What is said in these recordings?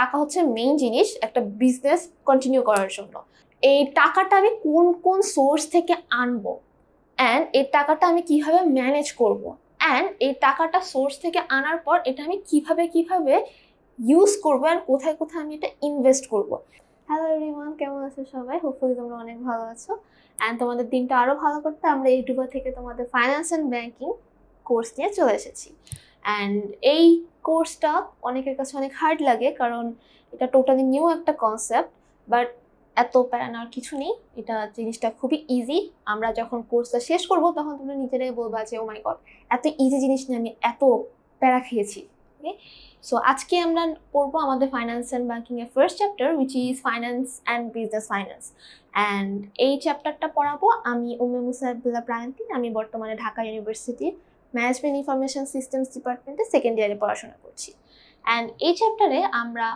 টাকা হচ্ছে মেইন জিনিস একটা বিজনেস কন্টিনিউ করার জন্য। এই টাকাটা আমি কোন কোন সোর্স থেকে আনবো, অ্যান্ড এই টাকাটা আমি কিভাবে ম্যানেজ করব, অ্যান্ড এই টাকাটা সোর্স থেকে আনার পর এটা আমি কিভাবে কিভাবে ইউজ করবো, অ্যান্ড কোথায় কোথায় আমি এটা ইনভেস্ট করব। হ্যালো এভরিওয়ান, কেমন আছো সবাই? হোপফুলি তোমরা অনেক ভালো আছো। অ্যান্ড তোমাদের দিনটা আরও ভালো করতে আমরা ইউটিউবার থেকে তোমাদের ফাইন্যান্স অ্যান্ড ব্যাংকিং কোর্স নিয়ে চলে এসেছি। অ্যান্ড এই কোর্সটা অনেকের কাছে অনেক হার্ড লাগে, কারণ এটা টোটালি নিউ একটা কনসেপ্ট। বাট এত প্যারা নেওয়ার কিছু নেই, এটা জিনিসটা খুবই ইজি। আমরা যখন কোর্সটা শেষ করব তখন তোমরা নিজেরাই বলবা যে ও মাই গড, এত ইজি জিনিস নিয়ে আমি এত প্যারা খেয়েছি। ওকে, সো আজকে আমরা পড়বো আমাদের ফাইন্যান্স অ্যান্ড ব্যাংকিং এর first chapter, which is finance and business finance. And এই চ্যাপ্টারটা পড়াবো আমি মুসা আব্দুল্লাহ প্রায়ন্তী। আমি বর্তমানে Dhaka university management information systems ডিপার্টমেন্টে সেকেন্ড ইয়ারে পড়াশোনা করছি। অ্যান্ড এই চ্যাপ্টারে আমরা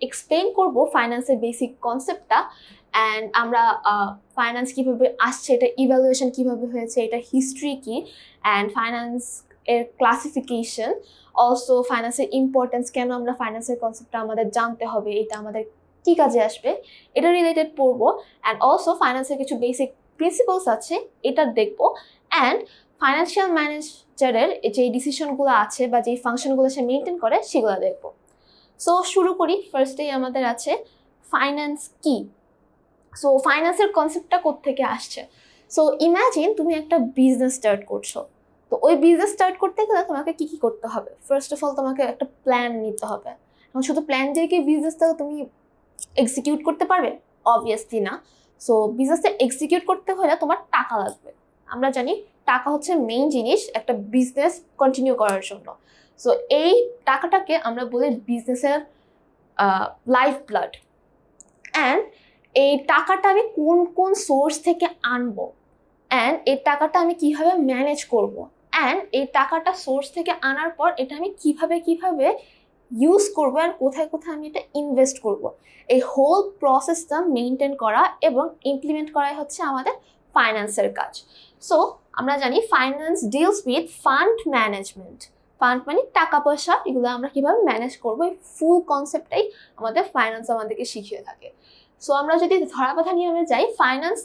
এক্সপ্লেন করব ফাইন্যান্সের বেসিক কনসেপ্টটা, অ্যান্ড আমরা ফাইন্যান্স কীভাবে আসছে, এটা ইভ্যালুয়েশন কীভাবে হয়েছে, এটা হিস্ট্রি কী, অ্যান্ড ফাইন্যান্স এর ক্লাসিফিকেশন, অলসো ফাইন্যান্সের ইম্পর্টেন্স, কেন আমরা ফাইন্যান্সের কনসেপ্টটা আমাদের জানতে হবে, এটা আমাদের কী কাজে আসবে, এটা রিলেটেড পড়বো। অ্যান্ড অলসো ফাইন্যান্সের কিছু বেসিক প্রিন্সিপালস আছে, এটা দেখবো। অ্যান্ড ফাইন্যান্সিয়াল ম্যানেজারের যে ডিসিশনগুলো আছে বা যেই ফাংশনগুলো সে মেনটেন করে সেগুলো দেখবো। সো শুরু করি। ফার্স্টেই আমাদের আছে ফাইন্যান্স কি। সো ফাইন্যান্সের কনসেপ্টটা কোত্থেকে আসছে। সো ইম্যাজিন তুমি একটা বিজনেস স্টার্ট করছো। তো ওই বিজনেস স্টার্ট করতে গেলে তোমাকে কি কি করতে হবে? ফার্স্ট অফ অল তোমাকে একটা প্ল্যান নিতে হবে। এখন শুধু প্ল্যান দিয়ে কি বিজনেসটা তুমি এক্সিকিউট করতে পারবে? অবভিয়াসলি না। সো বিজনেসটা এক্সিকিউট করতে হলে তোমার টাকা লাগবে। আমরা জানি টাকা হচ্ছে মেইন জিনিস একটা বিজনেস কন্টিনিউ করার জন্য। সো এই টাকাটাকে আমরা বলি বিজনেসের লাইফ ব্লাড। অ্যান্ড এই টাকাটা আমি কোন কোন সোর্স থেকে আনবো, অ্যান্ড এই টাকাটা আমি কিভাবে ম্যানেজ করব, অ্যান্ড এই টাকাটা সোর্স থেকে আনার পর এটা আমি কিভাবে কিভাবে ইউজ করবো, অ্যান্ড কোথায় কোথায় আমি এটা ইনভেস্ট করব, এই হোল প্রসেসটা মেনটেন করা এবং ইমপ্লিমেন্ট করাই হচ্ছে আমাদের ফাইন্যান্সের কাজ। সো আমরা জানি finance deals with fund management. Fund মানে টাকা পয়সা, এগুলো আমরা কিভাবে ম্যানেজ করবো, এই ফুল কনসেপ্টটাই আমাদের ফাইন্যান্স আমাদেরকে শিখিয়ে থাকে। সো আমরা যদি ধরাবাঁধা নিয়মে যাই, finance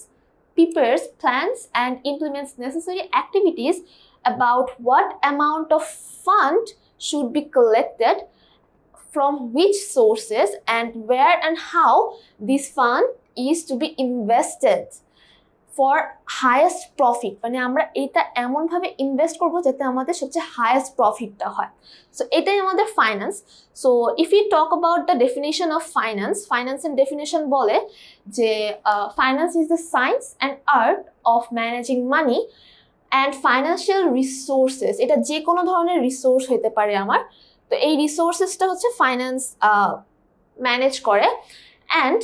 prepares plans and implements necessary activities about what amount of fund should be collected, from which sources, and where and how this fund is to be invested for highest profit. মানে আমরা এটা এমনভাবে invest করবো যাতে আমাদের সবচেয়ে highest প্রফিটটা হয়। সো এটাই আমাদের finance. So if you talk about the definition of finance, ফাইন্যান্সের ডেফিনেশন বলে যে finance is the science and art of managing money and financial resources. এটা যে কোনো ধরনের রিসোর্স হতে পারে আমার। তো এই রিসোর্সেসটা হচ্ছে ফাইন্যান্স ম্যানেজ করে, অ্যান্ড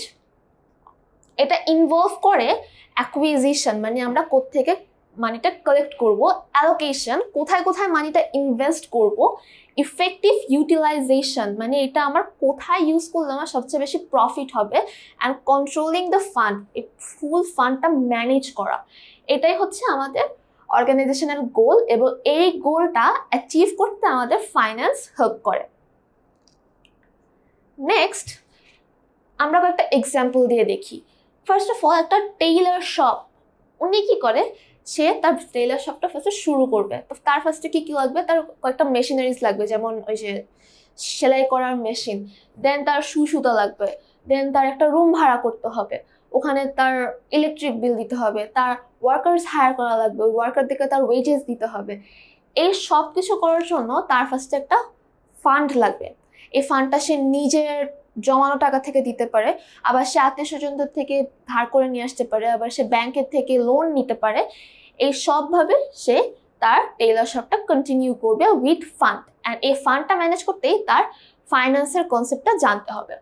এটা ইনভলভ করে অ্যাকুইজিশন, মানে আমরা কোত্থেকে মানিটা কালেক্ট করব, অ্যালোকেশন, কোথায় কোথায় মানিটা ইনভেস্ট করব, ইফেক্টিভ ইউটিলাইজেশন, মানে এটা আমার কোথায় ইউজ করলে আমার সবচেয়ে বেশি প্রফিট হবে, অ্যান্ড কন্ট্রোলিং দ্য ফান্ড, এই ফুল ফান্ডটা ম্যানেজ করা। এটাই হচ্ছে আমাদের অর্গানাইজেশনের গোল, এবং এই গোলটা অ্যাচিভ করতে আমাদের ফাইন্যান্স হেল্প করে। নেক্সট আমরা কয়েকটা এক্সাম্পল দিয়ে দেখি। ফার্স্ট অফ অল একটা টেইলার শপ, উনি কি করে, সে তার টেইলার শপটা ফার্স্টে শুরু করবে। তো তার ফার্স্টে কী কী লাগবে, তার কয়েকটা মেশিনারিজ লাগবে, যেমন ওই যে সেলাই করার মেশিন, দেন তার সুতা লাগবে, দেন তার একটা রুম ভাড়া করতে হবে, ওখানে তার ইলেকট্রিক বিল দিতে হবে, তার ওয়ার্কার্স হায়ার করা লাগবে, ওই ওয়ার্কারদেরকে তার ওয়েজেস দিতে হবে। এই সব কিছু করার জন্য তার ফার্স্টে একটা ফান্ড লাগবে। এই ফান্ডটা সে নিজের জমানো টাকা থেকে দিতে পারে, আবার সে আত্মীয় স্বজনদের থেকে ধার করে নিয়ে আসতে পারে, আবার সে ব্যাংকের থেকে লোন নিতে পারে। এই সবভাবে সে তার টেইলার শপটা কন্টিনিউ করবে উইথ ফান্ড, অ্যান্ড এই ফান্ডটা ম্যানেজ করতেই তার ফাইন্যান্সের কনসেপ্টটা জানতে হবে।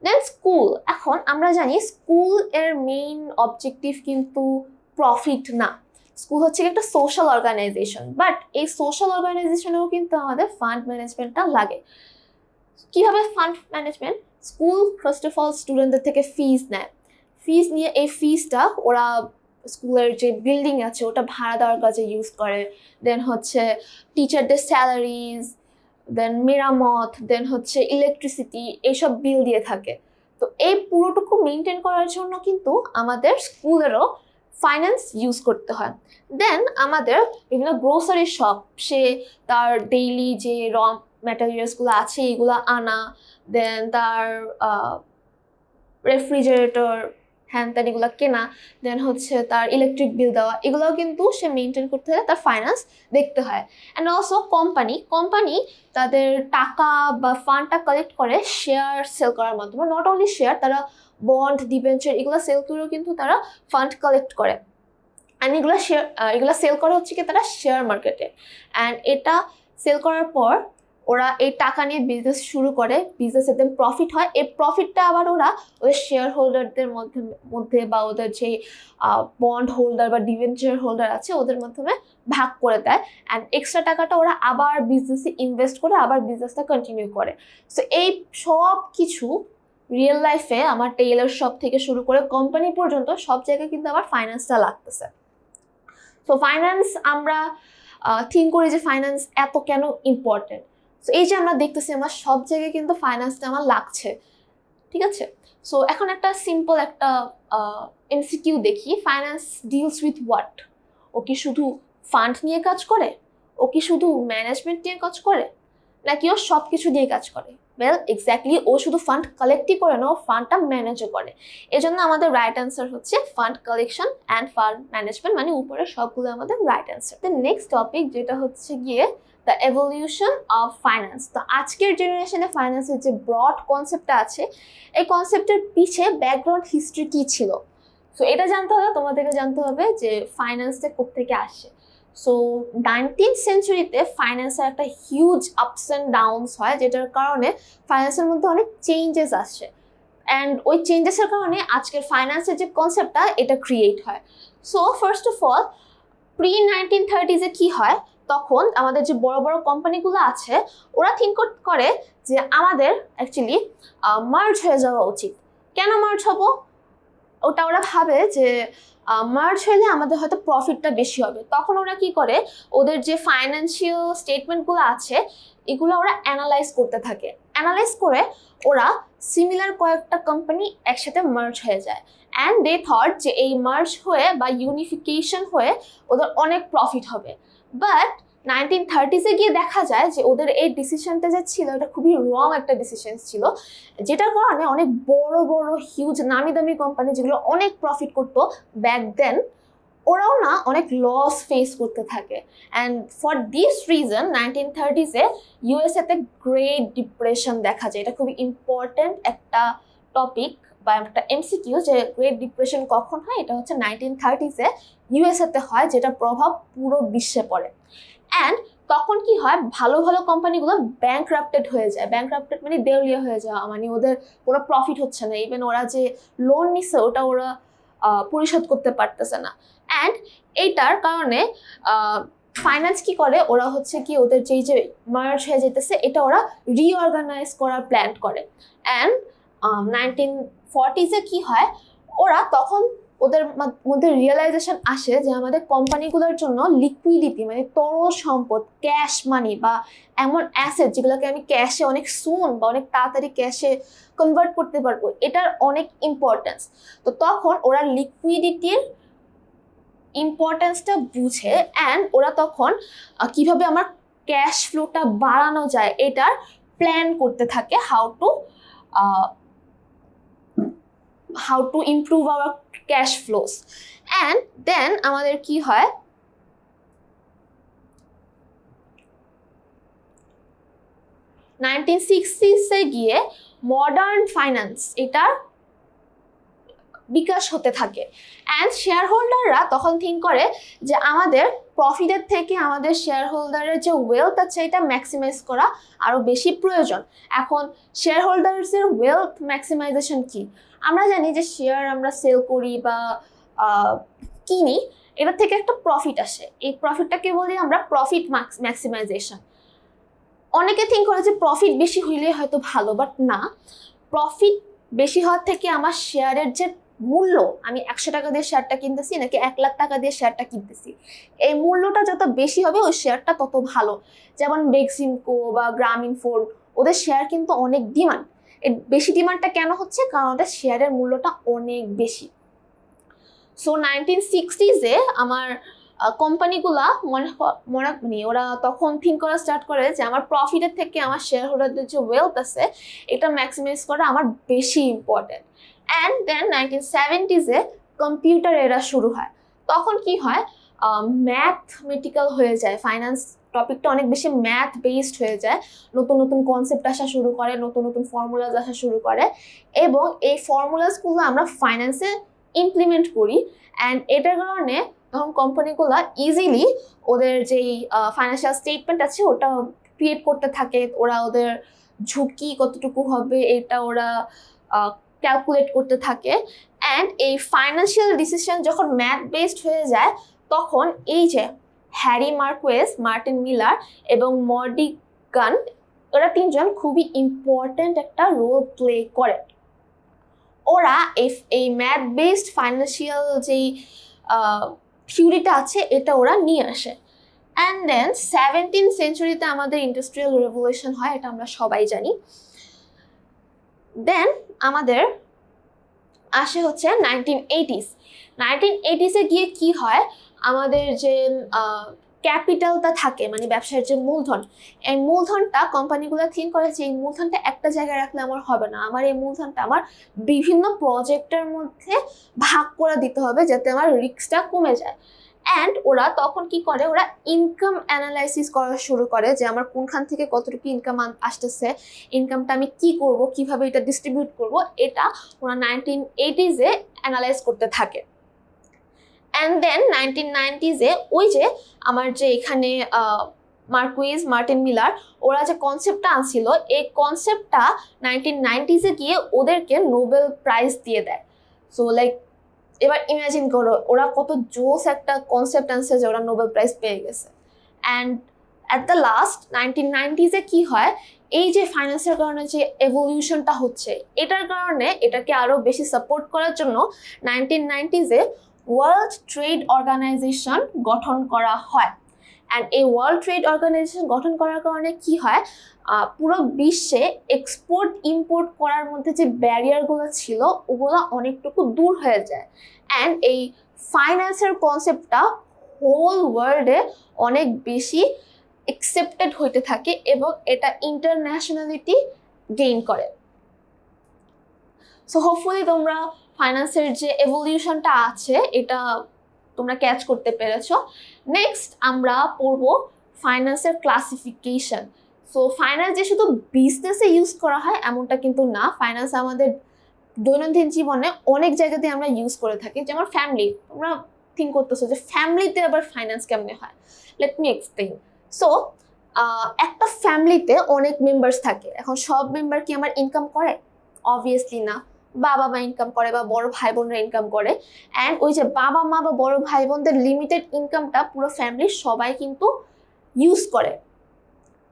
দেন স্কুল। এখন আমরা জানি স্কুল এর মেইন অবজেক্টিভ কিন্তু প্রফিট না। স্কুল হচ্ছে একটা সোশ্যাল অর্গানাইজেশন, বাট এই সোশ্যাল অর্গানাইজেশনেও কিন্তু আমাদের ফান্ড ম্যানেজমেন্টটা লাগে। কিভাবে fund management? School first of all স্টুডেন্টদের থেকে ফিজ নেয়, ফিজ নিয়ে এই ফিজটা ওরা স্কুলের যে বিল্ডিং আছে ওটা ভাড়া দেওয়ার কাজে ইউজ করে। দেন হচ্ছে টিচারদের স্যালারিজ, দেন মেরামত, দেন হচ্ছে ইলেকট্রিসিটি, এইসব বিল দিয়ে থাকে। তো এই পুরোটুকু মেনটেন করার জন্য কিন্তু আমাদের স্কুলেরও ফাইন্যান্স ইউজ করতে হয়। দেন আমাদের বিভিন্ন গ্রোসারি শপ, সে তার ডেইলি যে র ম্যাটেরিয়ালসগুলো আছে এগুলো আনা, দেন তার রেফ্রিজারেটর, হ্যান ত্যান এগুলো কেনা, দেন হচ্ছে তার ইলেকট্রিক বিল দেওয়া, এগুলোও কিন্তু সে মেনটেন করতে হলে তার ফাইন্যান্স দেখতে হয়। অ্যান্ড অলসো কোম্পানি তাদের টাকা বা ফান্ডটা কালেক্ট করে শেয়ার সেল করার মাধ্যমে। নট অনলি শেয়ার, তারা বন্ড, ডিবেঞ্চার এগুলো সেল করেও কিন্তু তারা ফান্ড কালেক্ট করে। অ্যান্ড এগুলো সেল করে হচ্ছে কি তারা শেয়ার মার্কেটে। অ্যান্ড এটা সেল করার পর ওরা এই টাকা নিয়ে বিজনেস শুরু করে, বিজনেস একদম প্রফিট হয়। এই প্রফিটটা আবার ওরা ওদের শেয়ার হোল্ডারদের মধ্যে বা ওদের যে বন্ড হোল্ডার বা ডিবেঞ্চার হোল্ডার আছে ওদের মাধ্যমে ভাগ করে দেয়। অ্যান্ড এক্সট্রা টাকাটা ওরা আবার বিজনেসে ইনভেস্ট করে আবার বিজনেসটা কন্টিনিউ করে। সো এই সব কিছু রিয়েল লাইফে আমার টেইলর শপ থেকে শুরু করে কোম্পানি পর্যন্ত সব জায়গায় কিন্তু আমার ফাইন্যান্সটা লাগতেছে। সো ফাইন্যান্স আমরা থিঙ্ক করি যে ফাইন্যান্স এত কেন ইম্পর্টেন্ট। সো এই যে আমরা দেখতেছি আমার সব জায়গায় কিন্তু ফাইন্যান্সটা আমার লাগছে, ঠিক আছে। সো এখন একটা সিম্পল একটা এমসিকিউ দেখি, ফাইন্যান্স ডিলস উইথ হোয়াট? ও কি শুধু ফান্ড নিয়ে কাজ করে? ও কি শুধু ম্যানেজমেন্ট নিয়ে কাজ করে? নাকি ও সব কিছু দিয়ে কাজ করে? ওয়েল এক্স্যাক্টলি, ও শুধু ফান্ড কালেক্টই করে না, ও ফান্ডটা ম্যানেজও করে। এজন্য আমাদের রাইট অ্যান্সার হচ্ছে fund collection and fund management, মানে উপরে সবগুলো আমাদের right answer. The next topic যেটা হচ্ছে গিয়ে দ্য এভলিউশন অফ ফাইন্যান্স। তো আজকের জেনারেশনে ফাইন্যান্সের যে ব্রড কনসেপ্টটা আছে, এই কনসেপ্টের পিছে ব্যাকগ্রাউন্ড হিস্ট্রি কী ছিল। সো এটা জানতে হবে, তোমাদেরকে জানতে হবে যে ফাইন্যান্সটা কোত্থেকে আসে। সো 19th সেঞ্চুরিতে ফাইন্যান্সের একটা হিউজ আপস অ্যান্ড ডাউনস হয়, যেটার কারণে ফাইন্যান্সের মধ্যে অনেক চেঞ্জেস আসে। অ্যান্ড ওই চেঞ্জেসের কারণে আজকের ফাইন্যান্সের যে কনসেপ্টটা এটা ক্রিয়েট হয়। সো ফার্স্ট অফ অল, প্রি-1930s কি হয়, তখন আমাদের যে বড় বড় কোম্পানিগুলো আছে ওরা থিঙ্ক করে যে আমাদের অ্যাকচুয়ালি মার্জ হয়ে যাওয়া উচিত। কেন মার্জ হবো? ওরা ভাবে যে মার্জ হলে আমাদের হয়তো প্রফিটটা বেশি হবে। তখন ওরা কি করে, ওদের যে ফাইন্যান্সিয়াল স্টেটমেন্টগুলো আছে এগুলো ওরা অ্যানালাইজ করতে থাকে। অ্যানালাইজ করে ওরা সিমিলার কয়েকটা কোম্পানি একসাথে মার্জ হয়ে যায়। অ্যান্ড দে থট যে এই মার্জ হয়ে বা ইউনিফিকেশন হয়ে ওদের অনেক প্রফিট হবে। বাট 1930s গিয়ে দেখা যায় যে ওদের এই ডিসিশনটা যে ছিল এটা খুবই রং একটা ডিসিশন ছিল, যেটার কারণে অনেক বড় বড় হিউজ নামি দামি কোম্পানি যেগুলো অনেক প্রফিট করতো ব্যাক দেন, ওরাও না অনেক লস ফেস করতে থাকে। And for this reason 1930s ইউএসএতে গ্রেট ডিপ্রেশন দেখা যায়। এটা খুবই ইম্পর্টেন্ট একটা টপিক বা একটা এমসিকিউ যে গ্রেট ডিপ্রেশন কখন হয়। এটা হচ্ছে 1930s ইউএসএতে হয়, যেটা প্রভাব পুরো বিশ্বে পড়ে। অ্যান্ড তখন কি হয়, ভালো ভালো কোম্পানিগুলো ব্যাংকরাপ্টেড হয়ে যায়। ব্যাংকরাপ্টেড মানে দেউলিয়া হয়ে যাওয়া, মানে ওদের কোনো প্রফিট হচ্ছে না। ইভেন ওরা যে লোন নিচ্ছে ওটা ওরা পরিশোধ করতে পারতেছে না। অ্যান্ড এইটার কারণে ফাইন্যান্স কি করে, ওরা হচ্ছে কি ওদের যেই যে মার্জ হয়ে যেতেছে এটা ওরা রিঅর্গানাইজ করার প্ল্যান করে। অ্যান্ড 1940s কি হয়, ওরা তখন ওদের মধ্যে রিয়েলাইজেশন আসে যে আমাদের কোম্পানিগুলোর জন্য লিকুইডিটি মানে তরল সম্পদ, ক্যাশ মানি বা এমন অ্যাসেট যেগুলোকে আমি ক্যাশে অনেক সুন বা অনেক তাড়াতাড়ি ক্যাশে কনভার্ট করতে পারবো, এটার অনেক ইম্পর্টেন্স। তো তখন ওরা লিকুইডিটির ইম্পর্টেন্সটা বুঝে অ্যান্ড ওরা তখন কিভাবে আমার ক্যাশ ফ্লোটা বাড়ানো যায় এটার প্ল্যান করতে থাকে, how to improve our cash flows. And then আমাদের কি হয়, 1960s গিয়ে মডার্ন ফাইন্যান্স এটার বিকাশ হতে থাকে। অ্যান্ড শেয়ার হোল্ডাররা তখন থিঙ্ক করে যে আমাদের প্রফিটের থেকে আমাদের শেয়ার হোল্ডারের যে ওয়েলথ আছে এটা ম্যাক্সিমাইজ করা আরও বেশি প্রয়োজন। এখন শেয়ার হোল্ডার্সের ওয়েলথ ম্যাক্সিমাইজেশন কি? আমরা জানি যে শেয়ার আমরা সেল করি বা কিনি, এটা থেকে একটা প্রফিট আসে। এই প্রফিটটাকে বলি আমরা প্রফিট ম্যাক্সিমাইজেশন। অনেকে থিঙ্ক করে যে প্রফিট বেশি হইলে হয়তো ভালো, বাট না, প্রফিট বেশি হওয়ার থেকে আমার শেয়ারের যে মূল্য, আমি 100 টাকা দিয়ে শেয়ারটা কিনতেছি নাকি 1 লাখ টাকা দিয়ে শেয়ারটা কিনতেছি, এই মূল্যটা যত বেশি হবে ওই শেয়ারটা তত ভালো। যেমন বেক্সিমকো বা গ্রামীণ ফোন, ওদের শেয়ার কিন্তু অনেক ডিমান্ড। এই বেশি ডিমান্ডটা কেন হচ্ছে? কারণ ওদের শেয়ারের মূল্যটা অনেক বেশি। সো 1960s-এ আমার কোম্পানিগুলা মানে ওরা তখন থিঙ্ক করা স্টার্ট করে যে আমার প্রফিটের থেকে আমার শেয়ার হোল্ডারদের যে ওয়েলথ আছে এটা ম্যাক্সিমাইজ করা আমার বেশি ইম্পর্টেন্ট। অ্যান্ড দেন 1970s-এ কম্পিউটার এরা শুরু হয়। তখন কি হয়, ম্যাথমেটিক্যাল হয়ে যায়, ফাইন্যান্স টপিকটা অনেক বেশি ম্যাথ বেসড হয়ে যায়, নতুন নতুন কনসেপ্ট আসা শুরু করে, নতুন নতুন ফর্মুলাজ আসা শুরু করে, এবং এই ফর্মুলাসগুলো আমরা ফাইন্যান্সে ইমপ্লিমেন্ট করি। অ্যান্ড এটার কারণে তখন কোম্পানিগুলো ইজিলি ওদের যেই ফাইন্যান্সিয়াল স্টেটমেন্ট আছে ওটা ক্রিয়েট করতে থাকে, ওরা ওদের ঝুঁকি কতটুকু হবে এটা ওরা ক্যালকুলেট করতে থাকে। অ্যান্ড এই ফাইন্যান্সিয়াল ডিসিশন যখন ম্যাথ বেসড হয়ে যায় তখন এই যে হ্যারি মার্কুয়েজ, মার্টিন মিলার এবং মর্ডিগান, ওরা তিনজন খুবই ইম্পর্ট্যান্ট একটা রোল প্লে করে। ওরা এই ম্যাথ বেসড ফাইন্যান্সিয়াল যেই থিওরিটা আছে এটা ওরা নিয়ে আসে। অ্যান্ড দেন 17th সেঞ্চুরিতে আমাদের ইন্ডাস্ট্রিয়াল রেভলিউশন হয়, এটা আমরা সবাই জানি। দেন আমাদের আসে হচ্ছে 1980s-এ গিয়ে কি হয়, আমাদের যে ক্যাপিটালটা থাকে মানে ব্যবসার যে মূলধন, এই মূলধনটা কোম্পানিগুলো থিঙ্ক করে যে এই মূলধনটা একটা জায়গায় রাখলে আমার হবে না, আমার এই মূলধনটা আমার বিভিন্ন প্রজেক্টের মধ্যে ভাগ করে দিতে হবে যাতে আমার রিস্কটা কমে যায়। অ্যান্ড ওরা তখন কি করে, ওরা ইনকাম অ্যানালাইসিস করা শুরু করে যে আমার কোনখান থেকে কতটুকু ইনকাম আসতেছে, ইনকামটা আমি কি করব, কিভাবে এটা ডিস্ট্রিবিউট করব, এটা ওরা 1980s-এ অ্যানালাইজ করতে থাকে। অ্যান্ড দেন 1990s-এ ওই যে আমার যে এখানে মার্কুইজ, মার্টিন মিলার, ওরা যে কনসেপ্টটা আনছিল এই কনসেপ্টটা 1990s-এ গিয়ে ওদেরকে নোবেল প্রাইজ দিয়ে দেয়। সো লাইক এবার ইমাজিন করো ওরা কত জোস একটা কনসেপ্ট আনছে যে ওরা নোবেল প্রাইজ পেয়ে গেছে। অ্যান্ড অ্যাট দ্য লাস্ট 1990s-এ কি হয়, এই যে ফাইন্যান্সের কারণে যে এভলিউশনটা হচ্ছে এটার কারণে এটাকে আরো বেশি সাপোর্ট করার জন্য 1990s-এ ওয়ার্ল্ড ট্রেড অর্গানাইজেশন গঠন করা হয়। অ্যান্ড এই ওয়ার্ল্ড ট্রেড অর্গানাইজেশন গঠন করার কারণে কি হয়, পুরো বিশ্বে এক্সপোর্ট ইম্পোর্ট করার মধ্যে যে ব্যারিয়ারগুলো ছিল ওগুলো অনেকটুকু দূর হয়ে যায়। অ্যান্ড এই ফাইন্যান্সের কনসেপ্টটা হোল ওয়ার্ল্ডে অনেক বেশি অ্যাকসেপ্টেড হইতে থাকে এবং এটা ইন্টারন্যাশনালিটি গেইন করে। সো হোপফুলি তোমরা ফাইন্যান্সের যে এভলিউশনটা আছে এটা তোমরা ক্যাচ করতে পেরেছো। নেক্সট আমরা পড়বো ফাইন্যান্সের ক্লাসিফিকেশন। সো ফাইন্যান্স যে শুধু বিজনেসে ইউজ করা হয় এমনটা কিন্তু না, ফাইন্যান্স আমাদের দৈনন্দিন জীবনে অনেক জায়গাতে আমরা ইউজ করে থাকি। যেমন ফ্যামিলি, তোমরা থিঙ্ক করতেছো যে ফ্যামিলিতে আবার ফাইন্যান্স কেমনে হয়, লেট মি এক্সপ্লেইন। সো একটা ফ্যামিলিতে অনেক মেম্বার্স থাকে, এখন সব মেম্বার কি আমার ইনকাম করে? অবভিয়াসলি না। বাবা মা ইনকাম করে বা বড় ভাই বোনরা ইনকাম করে। অ্যান্ড ওই যে বাবা মা বা বড় ভাই বোনদের লিমিটেড ইনকামটা পুরো ফ্যামিলির সবাই কিন্তু ইউজ করে।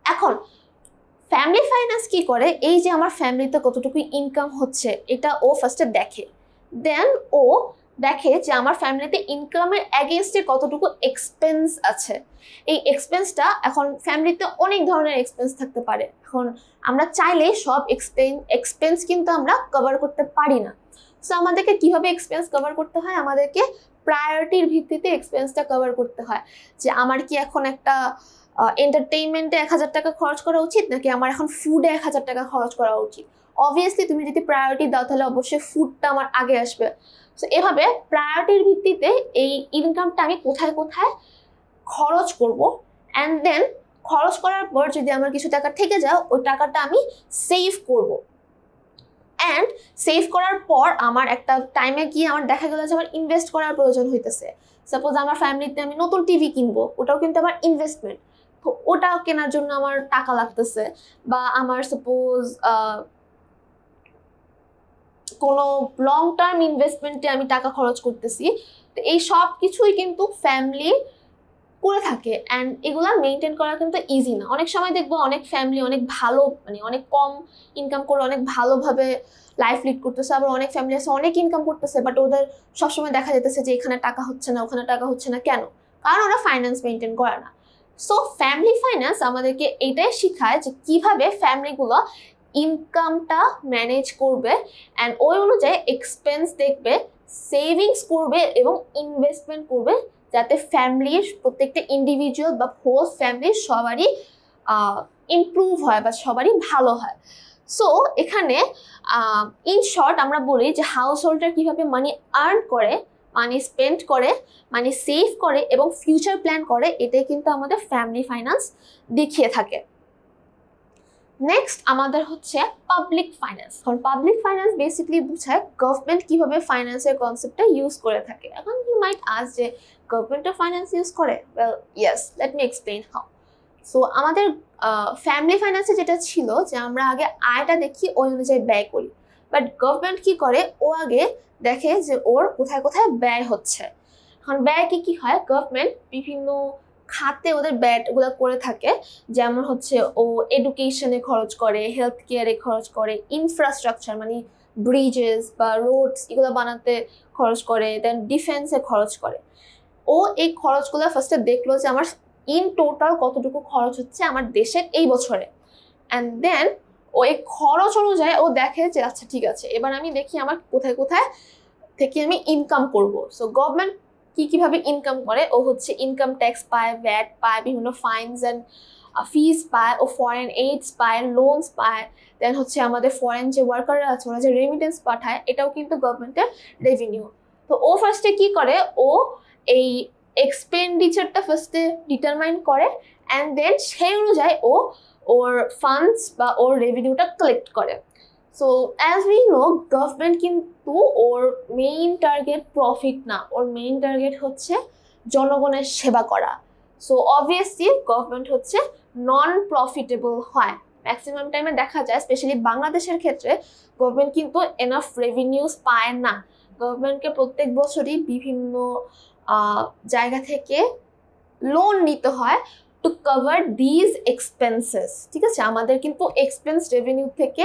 এখন ফ্যামিলি ফাইন্যান্স কি করে, এই যে আমার ফ্যামিলিতে কতটুকু ইনকাম হচ্ছে এটা ও ফার্স্টে দেখে। দেন ও দেখে যে আমার ফ্যামিলিতে ইনকামের অ্যাগেনস্টে কতটুকু এক্সপেন্স আছে। এই এক্সপেন্সটা, এখন ফ্যামিলিতে অনেক ধরনের এক্সপেন্স থাকতে পারে, এখন আমরা চাইলে সব এক্সপেন্স কিন্তু আমরা কভার করতে পারি না। সো আমাদেরকে কিভাবে এক্সপেন্স কভার করতে হয়, আমাদেরকে প্রায়োরিটির ভিত্তিতে এক্সপেন্সটা কভার করতে হয়। যে আমার কি এখন একটা এন্টারটেইনমেন্টে 1000 টাকা খরচ করা উচিত নাকি আমার এখন ফুডে 1000 টাকা খরচ করা উচিত। অবভিয়াসলি তুমি যদি প্রায়োরিটি দাও তাহলে অবশ্যই ফুডটা আমার আগে আসবে। সো এভাবে প্রায়োরিটির ভিত্তিতে এই ইনকামটা আমি কোথায় কোথায় খরচ করব, অ্যান্ড দেন খরচ করার পর যদি আমার কিছু টাকা থেকে যায় ওই টাকাটা আমি সেভ করব। অ্যান্ড সেভ করার পর আমার একটা টাইমে গিয়ে আমার দেখা গেল যে আমার ইনভেস্ট করার প্রয়োজন হইতেছে। সাপোজ আমার ফ্যামিলিতে আমি নতুন টিভি কিনবো, ওটাও কিন্তু আমার ইনভেস্টমেন্ট, তো ওটা কেনার জন্য আমার টাকা লাগতেছে। বা আমার সাপোজ কোনো লং টার্ম ইনভেস্টমেন্টে আমি টাকা খরচ করতেছি। তো এই সব কিছুই কিন্তু ফ্যামিলি করে থাকে, অ্যান্ড এগুলা মেনটেন করা কিন্তু ইজি না। অনেক সময় দেখবো অনেক ফ্যামিলি অনেক ভালো, মানে অনেক কম ইনকাম করে অনেক ভালোভাবে লাইফ লিড করতেছে, আবার অনেক ফ্যামিলি আছে অনেক ইনকাম করতেছে, বাট ওদের সবসময় দেখা যেতেছে যে এখানে টাকা হচ্ছে না, ওখানে টাকা হচ্ছে না। কেন? কারণ ওরা ফাইন্যান্স মেনটেন করে না। সো ফ্যামিলি ফাইন্যান্স আমাদেরকে এটাই শেখায় যে কিভাবে ফ্যামিলিগুলো ইনকামটা ম্যানেজ করবে, অ্যান্ড ওই অনুযায়ী এক্সপেন্স দেখবে, সেভিংস করবে এবং ইনভেস্টমেন্ট করবে, যাতে ফ্যামিলির প্রত্যেকটা ইন্ডিভিজুয়াল বা হোল ফ্যামিলির সবারই ইমপ্রুভ হয় বা সবারই ভালো হয়। সো এখানে ইন শর্ট আমরা বলি যে হাউস হোল্ডার কীভাবে মানি আর্ন করে, মানি স্পেন্ড করে, মানি সেভ করে এবং ফিউচার প্ল্যান করে, এটাই কিন্তু আমাদের ফ্যামিলি ফাইন্যান্স দেখিয়ে থাকে। নেক্সট আমাদের হচ্ছে পাবলিক ফাইন্যান্স। এখন পাবলিক ফাইন্যান্স বেসিক্যালি বোঝায় গভর্নমেন্ট কিভাবে ফাইন্যান্সের কনসেপ্টটা ইউজ করে থাকে। এখন ইউ মাইট আস্ক যে গভর্নমেন্টও ফাইন্যান্স ইউজ করে? Well yes, let me explain how. So আমাদের ফ্যামিলি ফাইন্যান্সে যেটা ছিল যে আমরা আগে আয়টা দেখি, ওই অনুযায়ী ব্যয় করি, বাট গভর্নমেন্ট কি করে, ও আগে দেখে যে ওর কোথায় কোথায় ব্যয় হচ্ছে। এখন ব্যয় কি হয়, গভর্নমেন্ট বিভিন্ন খাতে ওদের ব্যয়গুলো করে থাকে, যেমন হচ্ছে ও এডুকেশনে খরচ করে, হেলথ কেয়ারে খরচ করে, ইনফ্রাস্ট্রাকচার মানে ব্রিজেস বা রোডস এগুলো বানাতে খরচ করে, দেন ডিফেন্সে খরচ করে। ও এই খরচগুলো ফার্স্টে দেখলো যে আমার ইন টোটাল কতটুকু খরচ হচ্ছে আমার দেশের এই বছরে, অ্যান্ড দেন ও এই খরচ অনুযায়ী ও দেখে যে আচ্ছা ঠিক আছে, এবার আমি দেখি আমার কোথায় কোথায় থেকে আমি ইনকাম করব। সো গভর্নমেন্ট কিভাবে ইনকাম করে, ও হচ্ছে ইনকাম ট্যাক্স পায়, ভ্যাট পায়, বিভিন্ন ফাইনস অ্যান্ড ফিজ পায়, ও ফরেন এইডস পায়, লোনস পায়, দেন হচ্ছে আমাদের ফরেন যে ওয়ার্কাররা আছে ওরা যে রেমিটেন্স পাঠায়, এটাও কিন্তু গভর্নমেন্টের রেভিনিউ। তো ও ফার্স্টে কি করে, ও এই এক্সপেন্ডিচারটা ফার্স্টে ডিটারমাইন করে, অ্যান্ড দেন সেই অনুযায়ী ও ওর ফান্ডস বা ওর রেভিনিউটা কালেক্ট করে। So as we know, government কিন্তু ওর মেইন টার্গেট প্রফিট না, ওর মেইন টার্গেট হচ্ছে জনগণের সেবা করা। সো অবভিয়াসলি গভর্নমেন্ট হচ্ছে নন প্রফিটেবল হয় ম্যাক্সিমাম টাইমে। দেখা যায় স্পেশালি বাংলাদেশের ক্ষেত্রে গভর্নমেন্ট কিন্তু এনাফ রেভিনিউস পায় না। গভর্নমেন্টকে প্রত্যেক বছরই বিভিন্ন জায়গা থেকে লোন নিতে হয় টু কভার দিজ এক্সপেন্সেস। ঠিক আছে, আমাদের কিন্তু এক্সপেন্স রেভিনিউ থেকে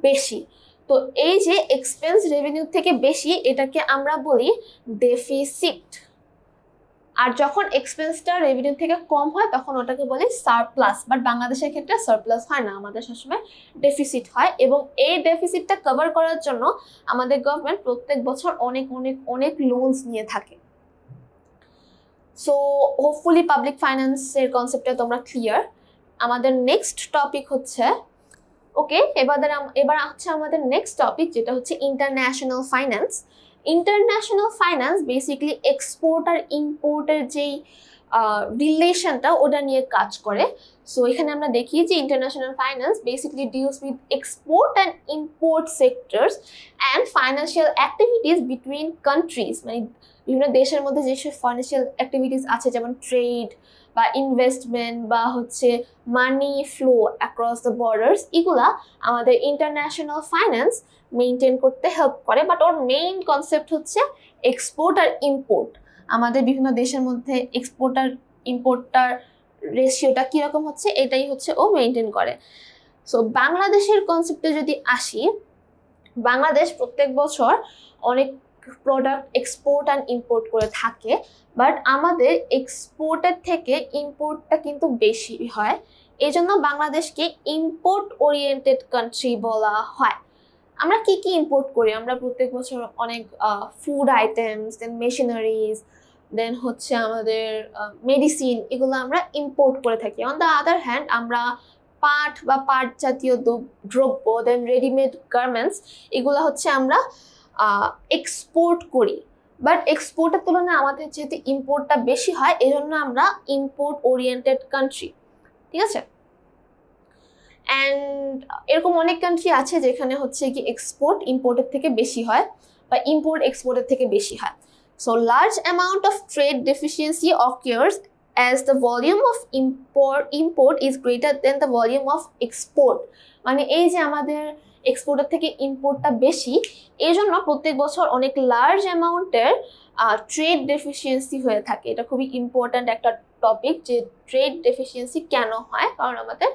বেশি। তো এই যে এক্সপেন্স রেভিনিউ থেকে বেশি, এটাকে আমরা বলি ডেফিসিট। আর যখন এক্সপেন্সটা রেভিনিউ থেকে কম হয় তখন ওটাকে বলি সারপ্লাস। বাট বাংলাদেশের ক্ষেত্রে সারপ্লাস হয় না, আমাদের সবসময় ডেফিসিট হয়। এবং এই ডেফিসিটটা কভার করার জন্য আমাদের গভর্নমেন্ট প্রত্যেক বছর অনেক অনেক অনেক লোনস নিয়ে থাকে। সো হোপফুলি পাবলিক ফাইন্যান্সের কনসেপ্টটা তোমরা ক্লিয়ার। আমাদের নেক্সট টপিক হচ্ছে এবার হচ্ছে আমাদের নেক্সট টপিক, যেটা হচ্ছে international finance. International finance basically export আর ইম্পোর্টের যেই রিলেশনটা ওটা নিয়ে কাজ করে। সো এখানে আমরা দেখি যে international finance basically deals with export and import sectors and financial activities between countries. মানে বিভিন্ন দেশের মধ্যে যেসব ফাইন্যান্সিয়াল অ্যাক্টিভিটিস আছে, যেমন ট্রেড বা ইনভেস্টমেন্ট বা হচ্ছে মানি ফ্লো অ্যাক্রস দ্য বর্ডার্স, এগুলা আমাদের ইন্টারন্যাশনাল ফাইন্যান্স মেনটেন করতে হেল্প করে। বাট ওর মেইন কনসেপ্ট হচ্ছে এক্সপোর্ট আর ইম্পোর্ট। আমাদের বিভিন্ন দেশের মধ্যে এক্সপোর্ট আর ইম্পোর্টটার রেশিওটা কীরকম হচ্ছে, এটাই হচ্ছে ও মেনটেন করে। সো বাংলাদেশের কনসেপ্টে যদি আসি, বাংলাদেশ প্রত্যেক বছর অনেক প্রোডাক্ট এক্সপোর্ট অ্যান্ড ইম্পোর্ট করে থাকে, বাট আমাদের এক্সপোর্টের থেকে ইম্পোর্টটা কিন্তু বেশি হয়। এই জন্য বাংলাদেশকে ইম্পোর্ট ওরিয়েন্টেড কান্ট্রি বলা হয়। আমরা কি কি ইম্পোর্ট করি? আমরা প্রত্যেক বছর অনেক ফুড আইটেমস, দেন মেশিনারিজ, দেন হচ্ছে আমাদের মেডিসিন, এগুলো আমরা ইম্পোর্ট করে থাকি। অন দ্য আদার হ্যান্ড আমরা পাট বা পাট জাতীয় দ্রব্য, দেন রেডিমেড গার্মেন্টস, এগুলো হচ্ছে আমরা এক্সপোর্ট করি। বাট এক্সপোর্টের তুলনায় আমাদের যেহেতু ইম্পোর্টটা বেশি হয়, এই জন্য আমরা ইম্পোর্ট ওরিয়েন্টেড কান্ট্রি। ঠিক আছে, অ্যান্ড এরকম অনেক কান্ট্রি আছে যেখানে হচ্ছে কি এক্সপোর্ট ইম্পোর্টের থেকে বেশি হয় বা ইম্পোর্ট এক্সপোর্টের থেকে বেশি হয়। So large amount of trade deficiency occurs as the volume of import is greater than the volume of export। মানে এই যে আমাদের এক্সপোর্টের থেকে ইম্পোর্টটা বেশি, এই জন্য প্রত্যেক বছর অনেক লার্জ অ্যামাউন্টের ট্রেড ডেফিসিয়েন্সি হয়ে থাকে। এটা খুবই ইম্পর্ট্যান্ট একটা টপিক যে ট্রেড ডেফিসিয়েন্সি কেন হয়, কারণ আমাদের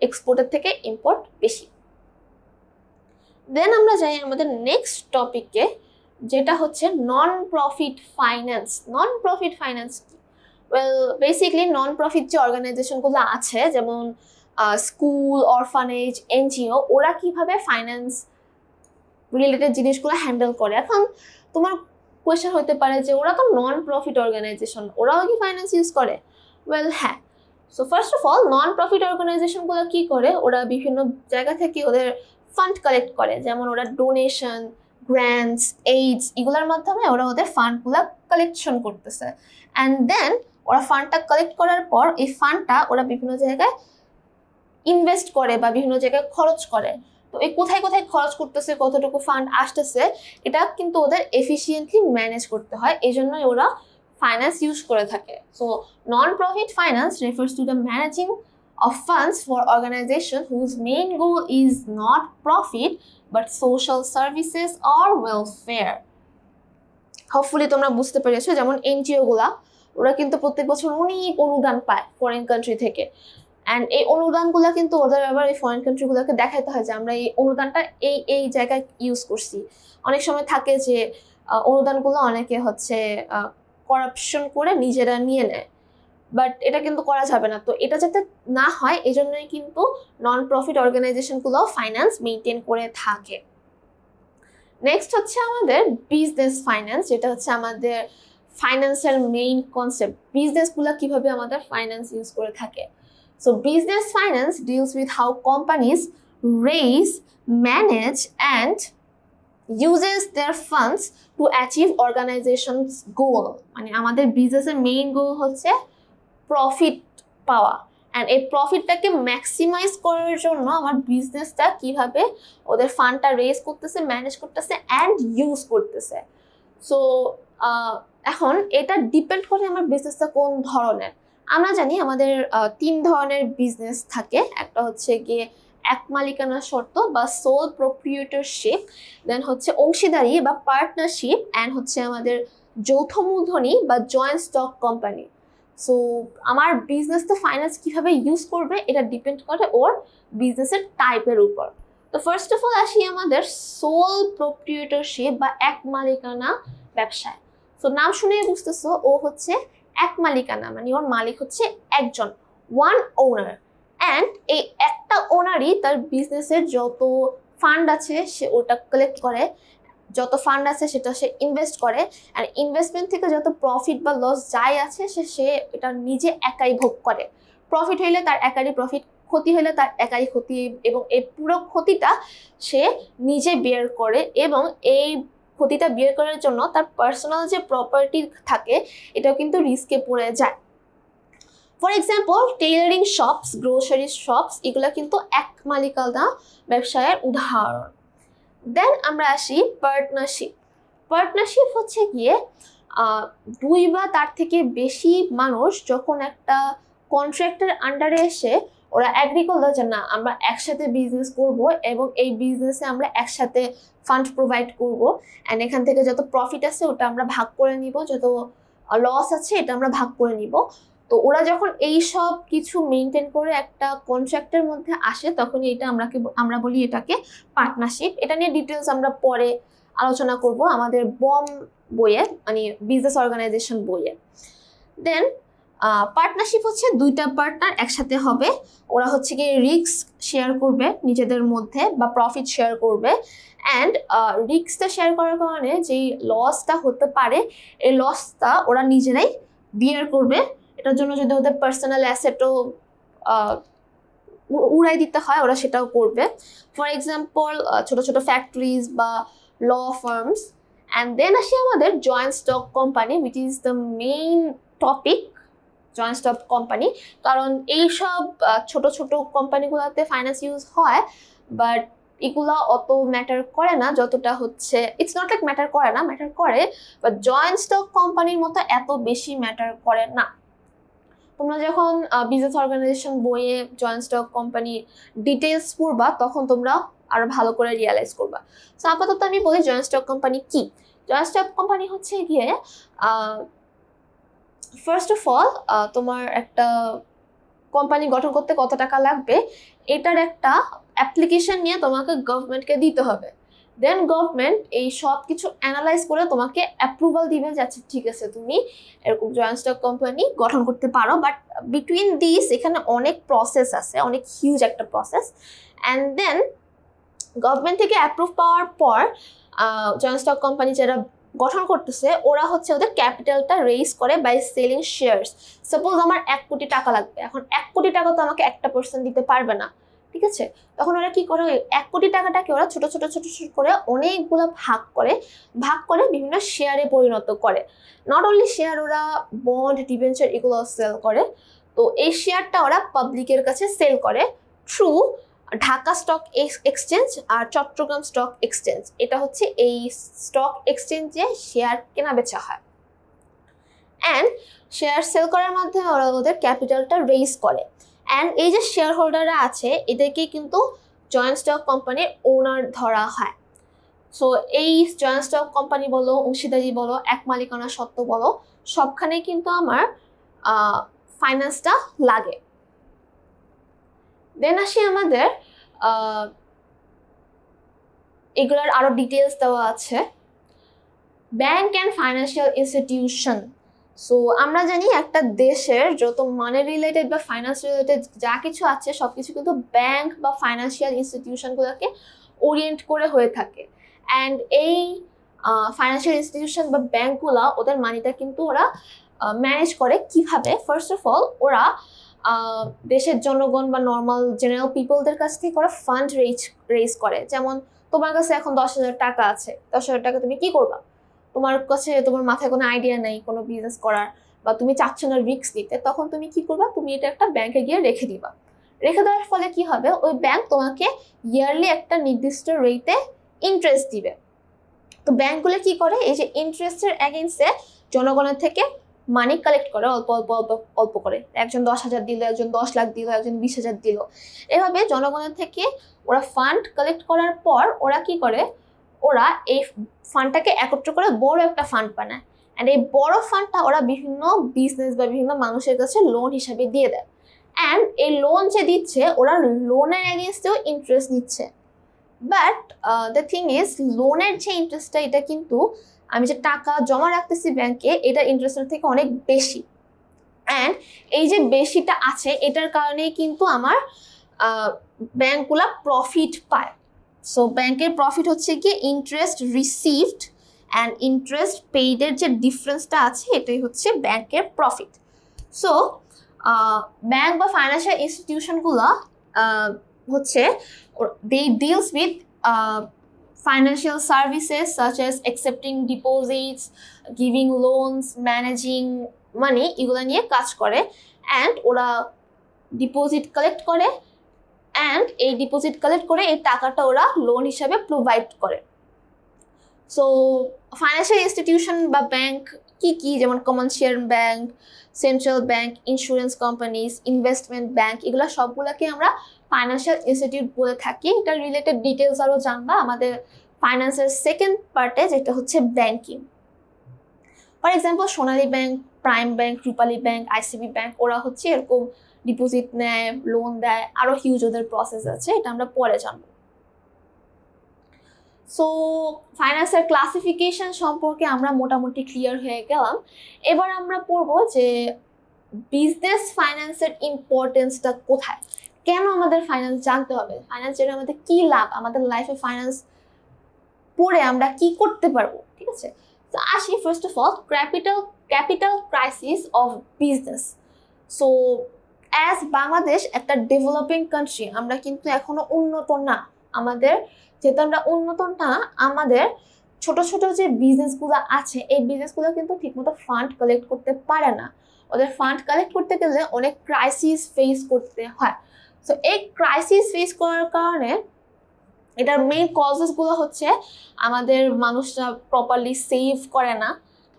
এক্সপোর্টের থেকে ইম্পোর্ট বেশি। দেন আমরা যাই আমাদের নেক্সট টপিকে, যেটা হচ্ছে non profit finance. Non profit finance কি? ওয়েল বেসিকলি নন প্রফিট যে অর্গানাইজেশনগুলো আছে, যেমন স্কুল, অরফানেজ, এনজিও, ওরা কিভাবে ফাইন্যান্স রিলেটেড জিনিসগুলো হ্যান্ডেল করে। এখন তোমার কোয়েশ্চেন হতে পারে যে ওরা তো নন প্রফিট অর্গানাইজেশন, ওরাও কি ফাইন্যান্স ইউজ করে? ওয়েল হ্যাঁ। So first of all non profit অর্গানাইজেশনগুলো কি করে, ওরা বিভিন্ন জায়গা থেকে ওদের ফান্ড কালেক্ট করে, যেমন ওরা ডোনেশন, গ্র্যান্টস, এইডস, এগুলোর মাধ্যমে ওরা ওদের ফান্ডগুলো কালেকশন করতেছে। অ্যান্ড দেন ওরা ফান্ডটা কালেক্ট করার পর এই ফান্ডটা ওরা বিভিন্ন জায়গায় ইনভেস্ট করে বা বিভিন্ন জায়গায় খরচ করে। তো এই কোথায় কোথায় খরচ করতেছে, কতটুকু ফান্ড আসতেছে, এটা কিন্তু ওদের এফিসিয়েন্টলি ম্যানেজ করতে হয়, এই জন্যই ওরা ফাইন্যান্স ইউজ করে থাকে। So non profit finance refers to the managing of funds for organization whose main goal is not profit but social services or welfare. Hopefully তোমরা বুঝতে পেরেছো। যেমন এনজিও গুলা, ওরা কিন্তু প্রত্যেক বছর অনেক অনুদান পায় ফরেন কান্ট্রি থেকে, অ্যান্ড এই অনুদানগুলো কিন্তু ওদের আবার এই ফরেন কান্ট্রিগুলোকে দেখাইতে হয় যে আমরা এই অনুদানটা এই জায়গায় ইউজ করছি। অনেক সময় থাকে যে অনুদানগুলো অনেকে হচ্ছে করাপশন করে নিজেরা নিয়ে নেয়, বাট এটা কিন্তু করা যাবে না। তো এটা যাতে না হয় এই জন্যই কিন্তু নন প্রফিট অর্গানাইজেশনগুলো ফাইন্যান্স মেনটেন করে থাকে। নেক্সট হচ্ছে আমাদের বিজনেস ফাইন্যান্স, যেটা হচ্ছে আমাদের ফাইন্যান্সের মেইন কনসেপ্ট। বিজনেসগুলো কিভাবে আমাদের ফাইন্যান্স ইউজ করে থাকে। So business finance deals with how companies raise, manage and uses their funds to achieve organization's goal. মানে আমাদের বিজনেসের মেইন গোল হচ্ছে প্রফিট পাওয়া, অ্যান্ড এই প্রফিটটাকে ম্যাক্সিমাইজ করার জন্য আমার বিজনেসটা কিভাবে ওদের ফান্ডটা রেজ করতেছে, ম্যানেজ করতেছে অ্যান্ড ইউজ করতেছে। সো এখন এটা ডিপেন্ড করে আমার বিজনেসটা কোন ধরনের। আমরা জানি আমাদের 3 ধরনের বিজনেস থাকে। একটা হচ্ছে গিয়ে এক মালিকানা শর্ত বা সোল প্রপ্রিয়েটরশিপ, দেন হচ্ছে অংশীদারি বা পার্টনারশিপ, অ্যান্ড হচ্ছে আমাদের যৌথ মূলধনী বা জয়েন্ট স্টক কোম্পানি। সো আমার বিজনেসটা ফাইন্যান্স কিভাবে ইউজ করবে এটা ডিপেন্ড করে ওর বিজনেসের টাইপের উপর। তো ফার্স্ট অফ অল আসি আমাদের সোল প্রপ্রিয়েটরশিপ বা এক মালিকানা ব্যবসায়। সো নাম শুনেই বুঝতেছো ও হচ্ছে এক মালিকানা, মানে ওর মালিক হচ্ছে একজন, ওয়ান ওনার, অ্যান্ড এই একটা ওনারই তার বিজনেসের যত ফান্ড আছে সে ওটা কালেক্ট করে, যত ফান্ড আছে সেটা সে ইনভেস্ট করে, আর ইনভেস্টমেন্ট থেকে যত প্রফিট বা লস যাই আছে সে এটা নিজে একাই ভোগ করে। প্রফিট হইলে তার একারই প্রফিট, ক্ষতি হইলে তার একারই ক্ষতি, এবং এই পুরো ক্ষতিটা সে নিজে বেয়ার করে, এবং এই ক্ষতিটা বের করার জন্য তার পার্সোনাল যে প্রপার্টি থাকে এটাও কিন্তু রিস্কে পড়ে যায়। For example tailoring shops, grocery shops, এগুলো কিন্তু এক মালিকানা ব্যবসায়ের উদাহরণ। দেন আমরা আসি পার্টনারশিপ। পার্টনারশিপ হচ্ছে গিয়ে 2 বা তার থেকে বেশি মানুষ যখন একটা কন্ট্রাক্টের আন্ডারে এসে ওরা অ্যাগ্রি করলো যে না আমরা একসাথে বিজনেস করব এবং এই বিজনেসে আমরা একসাথে ফান্ড প্রোভাইড করব, অ্যান্ড এখান থেকে যত প্রফিট আছে ওটা আমরা ভাগ করে নিব, যত লস আছে এটা আমরা ভাগ করে নিব। তো ওরা যখন এই সব কিছু মেনটেন করে একটা কন্ট্রাক্টের মধ্যে আসে তখন আমরা বলি এটাকে পার্টনারশিপ। এটা নিয়ে ডিটেলস আমরা পরে আলোচনা করব আমাদের বম বইয়ে, মানে বিজনেস অর্গানাইজেশন বইয়ে। দেন পার্টনারশিপ হচ্ছে 2টা পার্টনার একসাথে হবে, ওরা হচ্ছে গিয়ে রিস্ক শেয়ার করবে নিজেদের মধ্যে বা প্রফিট শেয়ার করবে, অ্যান্ড রিস্কটা শেয়ার করার কারণে যেই লসটা হতে পারে এই লসটা ওরা নিজেরাই বিয়ার করবে। এটার জন্য যদি ওদের পার্সোনাল অ্যাসেটও উড়াই দিতে হয় ওরা সেটাও করবে। ফর এক্সাম্পল ছোট ছোট ফ্যাক্টরিজ বা ল ফার্মস। অ্যান্ড দেন আসি আমাদের joint stock company, which is the main topic, joint stock company. কারণ এইসব ছোট ছোট কোম্পানিগুলোতে ফাইন্যান্স ইউজ হয়, বাট এগুলো অত ম্যাটার করে না যতটা হচ্ছে, ইটস নট লাইক ম্যাটার করে না, ম্যাটার করে, বাট জয়েন্ট স্টক কোম্পানির মতো এত বেশি ম্যাটার করে না। তোমরা যখন বিজনেস অর্গানাইজেশন বইয়ে জয়েন্ট স্টক কোম্পানি ডিটেলস পড়বা তখন তোমরা আরো ভালো করে রিয়ালাইজ করবা। সো আপাতত আমি বলি জয়েন্ট স্টক কোম্পানি কি। জয়েন্ট স্টক কোম্পানি হচ্ছে গিয়ে ফার্স্ট অফ অল তোমার একটা কোম্পানি গঠন করতে কত টাকা লাগবে এটার একটা অ্যাপ্লিকেশন নিয়ে তোমাকে গভর্নমেন্টকে দিতে হবে। দেন গভর্নমেন্ট এই সব কিছু অ্যানালাইজ করে তোমাকে অ্যাপ্রুভাল দিবে যে আচ্ছা ঠিক আছে তুমি এরকম জয়েন্ট স্টক কোম্পানি গঠন করতে পারো। বাট বিটুইন দিস এখানে অনেক প্রসেস আছে, অনেক হিউজ একটা প্রসেস। অ্যান্ড দেন গভর্নমেন্ট থেকে অ্যাপ্রুভ পাওয়ার পর জয়েন্ট স্টক কোম্পানি যারা গঠন করতেছে ওরা হচ্ছে ওদের ক্যাপিটালটা রেইজ করে বাই সেলিং শেয়ারস। সাপোজ আমার 1 কোটি টাকা লাগবে, এখন 1 কোটি টাকা তো আমাকে একটা পার্সেন্ট দিতে পারবে না, ঠিক আছে? তখন ওরা কি করে, 1 কোটি টাকাটাকে ওরা ছোট ছোট ছোট ছোট করে অনেকগুলো ভাগ করে বিভিন্ন শেয়ারে পরিণত করে। নট অনলি শেয়ার, ওরা বন্ড, ডিবেঞ্চার এগুলো সেল করে। তো এই শেয়ারটা ওরা পাবলিকের কাছে সেল করে থ্রু ঢাকা স্টক এক্সচেঞ্জ আর চট্টগ্রাম স্টক এক্সচেঞ্জ। এটা হচ্ছে এই স্টক এক্সচেঞ্জে শেয়ার কেনা বেচা হয়। অ্যান্ড শেয়ার সেল করার মাধ্যমে ওরা ওদের ক্যাপিটালটা রেইজ করে। অ্যান্ড এই যে শেয়ার হোল্ডাররা আছে এদেরকেই কিন্তু জয়েন্ট স্টক কোম্পানির ওনার ধরা হয়। সো এই জয়েন্ট স্টক কোম্পানি বলো, অংশীদারি বলো, এক মালিকানা সত্ত্ব বলো, সবখানে কিন্তু আমার ফাইন্যান্সটা লাগে। দেন আসি আমাদের এগুলোর আরো ডিটেলস দেওয়া আছে। Bank and financial institution. So আমরা জানি একটা দেশের যত মানি রিলেটেড বা ফাইন্যান্স রিলেটেড যা কিছু আছে সবকিছু কিন্তু ব্যাংক বা ফাইন্যান্সিয়াল ইনস্টিটিউশনগুলোকে ওরিয়েন্ট করে হয়ে থাকে। অ্যান্ড এই ফাইন্যান্সিয়াল ইনস্টিটিউশন বা ব্যাংকগুলো ওদের মানিটা কিন্তু ওরা ম্যানেজ করে কিভাবে। ফার্স্ট অফ অল ওরা দেশের জনগণ বা নর্মাল জেনারেল পিপলদের কাছ থেকে ওরা ফান্ড রেজ করে। যেমন তোমার কাছে এখন 10,000 টাকা আছে, 10,000 টাকা তুমি কি করবা? তোমার কাছে তোমার মাথায় কোনো আইডিয়া নেই কোনো বিজনেস করার, বা তুমি চাচ্ছ না রিস্ক দিতে, তখন তুমি কি করবা? তুমি এটা একটা ব্যাংকে গিয়ে রেখে দিবা। রেখে দেওয়ার ফলে কি হবে, ওই ব্যাংক তোমাকে ইয়ারলি একটা নির্দিষ্ট রেটে ইন্টারেস্ট দিবে। তো ব্যাংকগুলো কি করে, এই যে ইন্টারেস্টের এগেইনস্টে জনগণের থেকে মানি কালেক্ট করে অল্প অল্প অল্প অল্প করে। একজন 10,000 দিল, একজন 10 লাখ দিল, একজন 20,000 দিল। এভাবে জনগণের থেকে ওরা ফান্ড কালেক্ট করার পর ওরা কি করে, ওরা এই ফান্ডটাকে একত্র করে বড় একটা ফান্ড বানায়। অ্যান্ড এই বড় ফান্ডটা ওরা বিভিন্ন বিজনেস বা বিভিন্ন মানুষের কাছে লোন হিসাবে দিয়ে দেয়। অ্যান্ড এই লোন যে দিচ্ছে ওরা লোনের এগেইনস্টেও ইন্টারেস্ট নিচ্ছে। বাট দ্য থিং ইজ, লোনের যে ইন্টারেস্টটা এটা কিন্তু আমি যে টাকা জমা রাখতেছি ব্যাংকে এটা ইন্টারেস্টের থেকে অনেক বেশি। অ্যান্ড এই যে বেশিটা আছে এটার কারণেই কিন্তু আমার ব্যাংকগুলা প্রফিট পায়। সো ব্যাংকের প্রফিট হচ্ছে কি ইন্টারেস্ট রিসিভড অ্যান্ড ইন্টারেস্ট পেইডের যে ডিফারেন্সটা আছে এটাই হচ্ছে ব্যাংকের প্রফিট। সো ব্যাংক বা ফাইন্যান্সিয়াল ইনস্টিটিউশনগুলো হচ্ছে they deals with financial services such as accepting deposits, giving loans, managing money, এগুলো নিয়ে কাজ করে। অ্যান্ড ওরা ডিপোজিট কালেক্ট করে, অ্যান্ড এই ডিপোজিট কালেক্ট করে এই টাকাটা ওরা লোন হিসাবে প্রোভাইড করে। সো ফাইন্যান্সিয়াল ইনস্টিটিউশন বা ব্যাংক কি কি, যেমন commercial bank, central bank, insurance companies, investment bank, এগুলো সবগুলোকে আমরা ফাইন্যান্সিয়াল ইনস্টিটিউট বলে থাকি। এটা রিলেটেড ডিটেলস আরও জানবা আমাদের ফাইন্যান্সের সেকেন্ড পার্টে, যেটা হচ্ছে banking. For example Sonali bank, prime bank, Rupali bank, ICB bank, ওরা হচ্ছে এরকম ডিপোজিট নেয়, লোন দেয়, আরও হিউজ ওদের প্রসেস আছে, এটা আমরা পরে জানবো। সো ফাইন্যান্সের ক্লাসিফিকেশন সম্পর্কে আমরা মোটামুটি ক্লিয়ার হয়ে গেলাম। এবার আমরা পড়বো যে বিজনেস ফাইন্যান্সের ইম্পর্টেন্সটা কোথায়, কেন আমাদের ফাইন্যান্স জানতে হবে, ফাইন্যান্সের আমাদের কি লাভ, আমাদের লাইফে ফাইন্যান্স পড়ে আমরা কি করতে পারবো, ঠিক আছে? তো আসি first of all capital crisis of business. So as Bangladesh একটা ডেভেলপিং কান্ট্রি, আমরা কিন্তু এখনো উন্নত না। যেহেতু আমরা উন্নত না, আমাদের ছোট ছোট যে বিজনেসগুলো আছে এই বিজনেসগুলো কিন্তু ঠিকমতো ফান্ড কালেক্ট করতে পারে না। ওদের ফান্ড কালেক্ট করতে গেলে অনেক ক্রাইসিস ফেস করতে হয়। সো এই ক্রাইসিস ফেস করার কারণে এটার মেইন কজেসগুলো হচ্ছে আমাদের মানুষরা প্রপারলি সেভ করে না,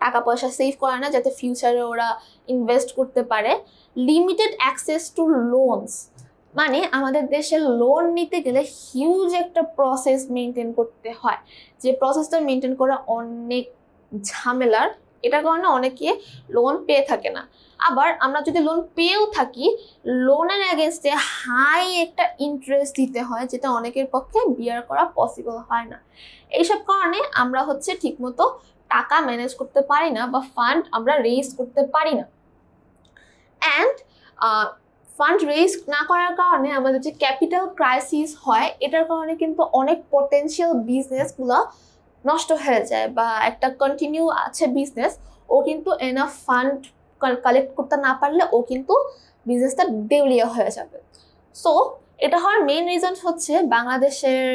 টাকা পয়সা সেভ করে না যাতে ফিউচারে ওরা ইনভেস্ট করতে পারে। লিমিটেড অ্যাক্সেস টু লোনস, মানে আমাদের দেশে লোন নিতে গেলে হিউজ একটা প্রসেস মেনটেন করতে হয়, যে প্রসেসটা মেনটেন করা অনেক ঝামেলার। এটার কারণে অনেকে লোন পেয়ে থাকে না। আবার আমরা যদি লোন পেয়েও থাকি, লোনের এগেনস্টে হাই একটা ইন্টারেস্ট দিতে হয়, যেটা অনেকের পক্ষে বিয়ার করা পসিবল হয় না। এইসব কারণে আমরা হচ্ছে ঠিকমতো টাকা ম্যানেজ করতে পারি না বা ফান্ড আমরা রেজ করতে পারি না। অ্যান্ড ফান্ড রেজ না করার কারণে আমাদের যে ক্যাপিটাল ক্রাইসিস হয়, এটার কারণে কিন্তু অনেক পটেনশিয়াল বিজনেসগুলো নষ্ট হয়ে যায়, বা একটা কন্টিনিউ আছে বিজনেস, ও কিন্তু এনাফ ফান্ড কালেক্ট করতে না পারলে ও কিন্তু বিজনেসটা দেউলিয়া হয়ে যাবে। সো এটা হওয়ার মেইন রিজন হচ্ছে বাংলাদেশের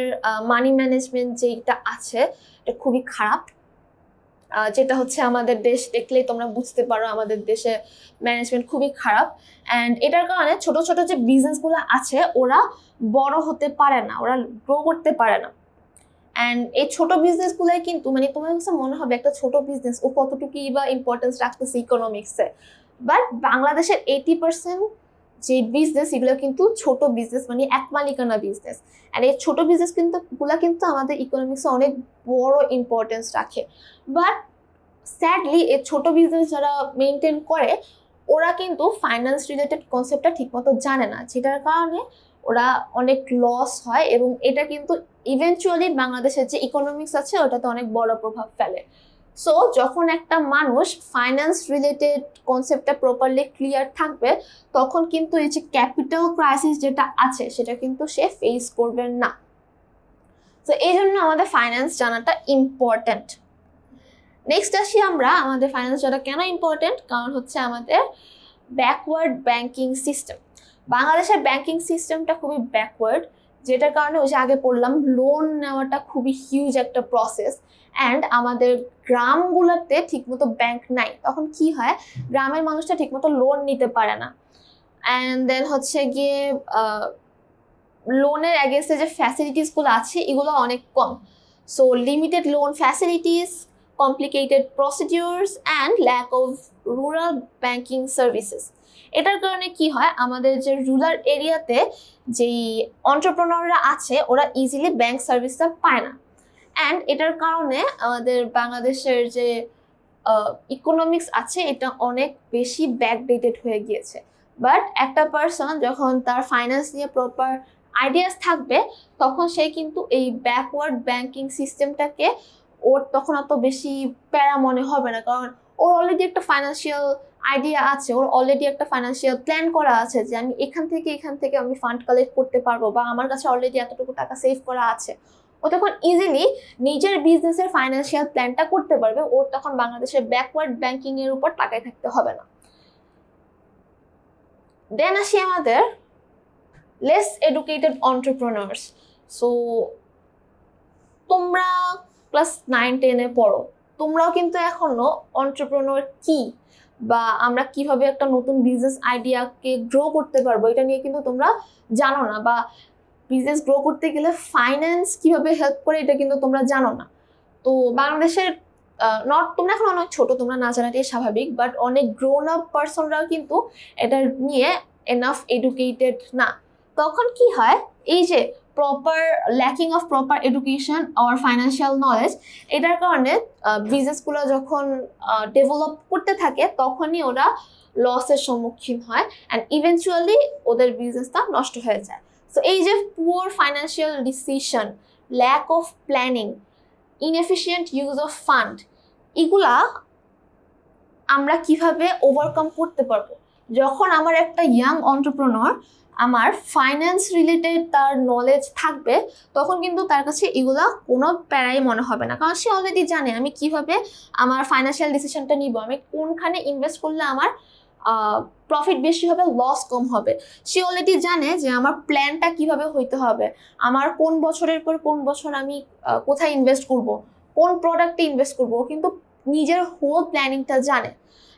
মানি ম্যানেজমেন্ট যেটা আছে এটা খুবই খারাপ। যেটা হচ্ছে আমাদের দেশ দেখলেই তোমরা বুঝতে পারো আমাদের দেশে ম্যানেজমেন্ট খুবই খারাপ। অ্যান্ড এটার কারণে ছোট ছোট যে বিজনেসগুলো আছে ওরা বড় হতে পারে না, ওরা গ্রো করতে পারে না। অ্যান্ড এই ছোট বিজনেসগুলোই কিন্তু মানে তোমার কাছে মনে হবে একটা ছোট বিজনেস ও কতটুকুই বা ইম্পর্টেন্স রাখতেছে ইকোনমিক্সে, বাট বাংলাদেশের 80% যে বিজনেস এগুলো কিন্তু ছোট বিজনেস, মানে এক মালিকানা বিজনেস। অ্যান্ড এই ছোট বিজনেস কিন্তু আমাদের ইকোনমিক্সে অনেক বড় ইম্পর্টেন্স রাখে। বাট স্যাডলি এই ছোট বিজনেস যারা মেনটেন করে ওরা কিন্তু ফাইন্যান্স রিলেটেড কনসেপ্টটা ঠিকমতো জানে না, যেটার কারণে ওরা অনেক লস হয়, এবং এটা কিন্তু ইভেনচুয়ালি বাংলাদেশের যে ইকোনমিক্স আছে ওটাতে অনেক বড় প্রভাব ফেলে। সো যখন একটা মানুষ ফাইন্যান্স রিলেটেড কনসেপ্টটা প্রপারলি ক্লিয়ার থাকবে, তখন কিন্তু এই যে ক্যাপিটাল ক্রাইসিস যেটা আছে সেটা কিন্তু সে ফেস করবে না। তো এই জন্য আমাদের ফাইন্যান্স জানাটা ইম্পর্ট্যান্ট। নেক্সট আসি আমরা আমাদের ফাইন্যান্স জানা কেন ইম্পর্ট্যান্ট, কারণ হচ্ছে আমাদের ব্যাকওয়ার্ড ব্যাংকিং সিস্টেম। বাংলাদেশের ব্যাংকিং সিস্টেমটা খুবই ব্যাকওয়ার্ড, যেটার কারণে ওই যে আগে পড়লাম লোন নেওয়াটা খুবই হিউজ একটা প্রসেস। অ্যান্ড আমাদের গ্রামগুলোতে ঠিকমতো ব্যাংক নাই, তখন কি হয় গ্রামের মানুষটা ঠিকমতো লোন নিতে পারে না। অ্যান্ড দেন হচ্ছে গিয়ে লোনের অ্যাগেন্স্টে যে ফ্যাসিলিটিসগুলো আছে এগুলো অনেক কম। So limited loan facilities, complicated procedures and lack of rural banking services। এটার কারণে কি হয় আমাদের যে রুরাল এরিয়াতে যেই এন্টারপ্রেনাররা আছে ওরা ইজিলি ব্যাংক সার্ভিসটা পায় না। অ্যান্ড এটার কারণে আমাদের বাংলাদেশের যে ইকোনমিক্স আছে এটা অনেক বেশি ব্যাকডেটেড হয়ে গিয়েছে। বাট একটা পার্সন যখন তার ফাইন্যান্স নিয়ে প্রপার আইডিয়াস থাকবে তখন সে কিন্তু এই ব্যাকওয়ার্ড ব্যাংকিং সিস্টেমটাকে ওর তখন অত বেশি প্যারা মনে হবে না, কারণ ওর অলরেডি একটা ফাইন্যান্সিয়াল আইডিয়া আছে, ওর অলরেডি একটা ফাইন্যান্সিয়াল প্ল্যান করা আছে যে আমি এখান থেকে আমি ফান্ড কালেক্ট করতে পারবো, বা আমার কাছে অলরেডি এতটুকু টাকা সেভ করা আছে। ও তখন ইজিলি নিজের বিজনেসের ফাইন্যান্সিয়াল প্ল্যানটা করতে পারবে, ওর তখন বাংলাদেশের ব্যাকওয়ার্ড ব্যাংকিং এর উপর টাকায় থাকতে হবে না। দেন আসি আমাদের লেস এডুকেটেড এন্টারপ্রেনার্স। সো তোমরা ক্লাস 9-10-এ পড়ো, তোমরাও কিন্তু এখনো এন্টারপ্রেনার কি বা আমরা কিভাবে একটা নতুন বিজনেস আইডিয়াকে গ্রো করতে পারবো এটা নিয়ে কিন্তু তোমরা জানো না, বা বিজনেস গ্রো করতে গেলে ফাইন্যান্স কিভাবে হেল্প করে এটা কিন্তু তোমরা জানো না। তো বাংলাদেশের তোমরা এখন অনেক ছোট, তোমরা না জানাটাই স্বাভাবিক, বাট অনেক গ্রোন আপ পার্সনরাও কিন্তু এটা নিয়ে এনাফ এডুকেটেড না। তখন কি হয় এই যে lacking of proper education or financial knowledge, এটার কারণে বিজনেসগুলো যখন ডেভেলপ করতে থাকে তখনই ওরা লসের সম্মুখীন হয় অ্যান্ড ইভেনচুয়ালি ওদের বিজনেসটা নষ্ট হয়ে যায়। সো এই যে poor financial decision, lack of planning, inefficient use of fund, এগুলা আমরা কিভাবে ওভারকাম করতে পারবো? যখন আমার একটা ইয়াং এন্টারপ্রেনার আমার ফাইন্যান্স রিলেটেড তার নলেজ থাকবে তখন কিন্তু তার কাছে এগুলা কোনো প্যারাই মনে হবে না, কারণ সে অলরেডি জানে আমি কিভাবে আমার ফাইন্যান্সিয়াল ডিসিশনটা নিব, আমি কোনখানে ইনভেস্ট করলে আমার প্রফিট বেশি হবে, লস কম হবে। সে অলরেডি জানে যে আমার প্ল্যানটা কিভাবে হইতে হবে, আমার কোন বছরের পর কোন বছর আমি কোথায় ইনভেস্ট করব, কোন প্রোডাক্টে ইনভেস্ট করব, কিন্তু নিজের হোল প্ল্যানিংটা জানে।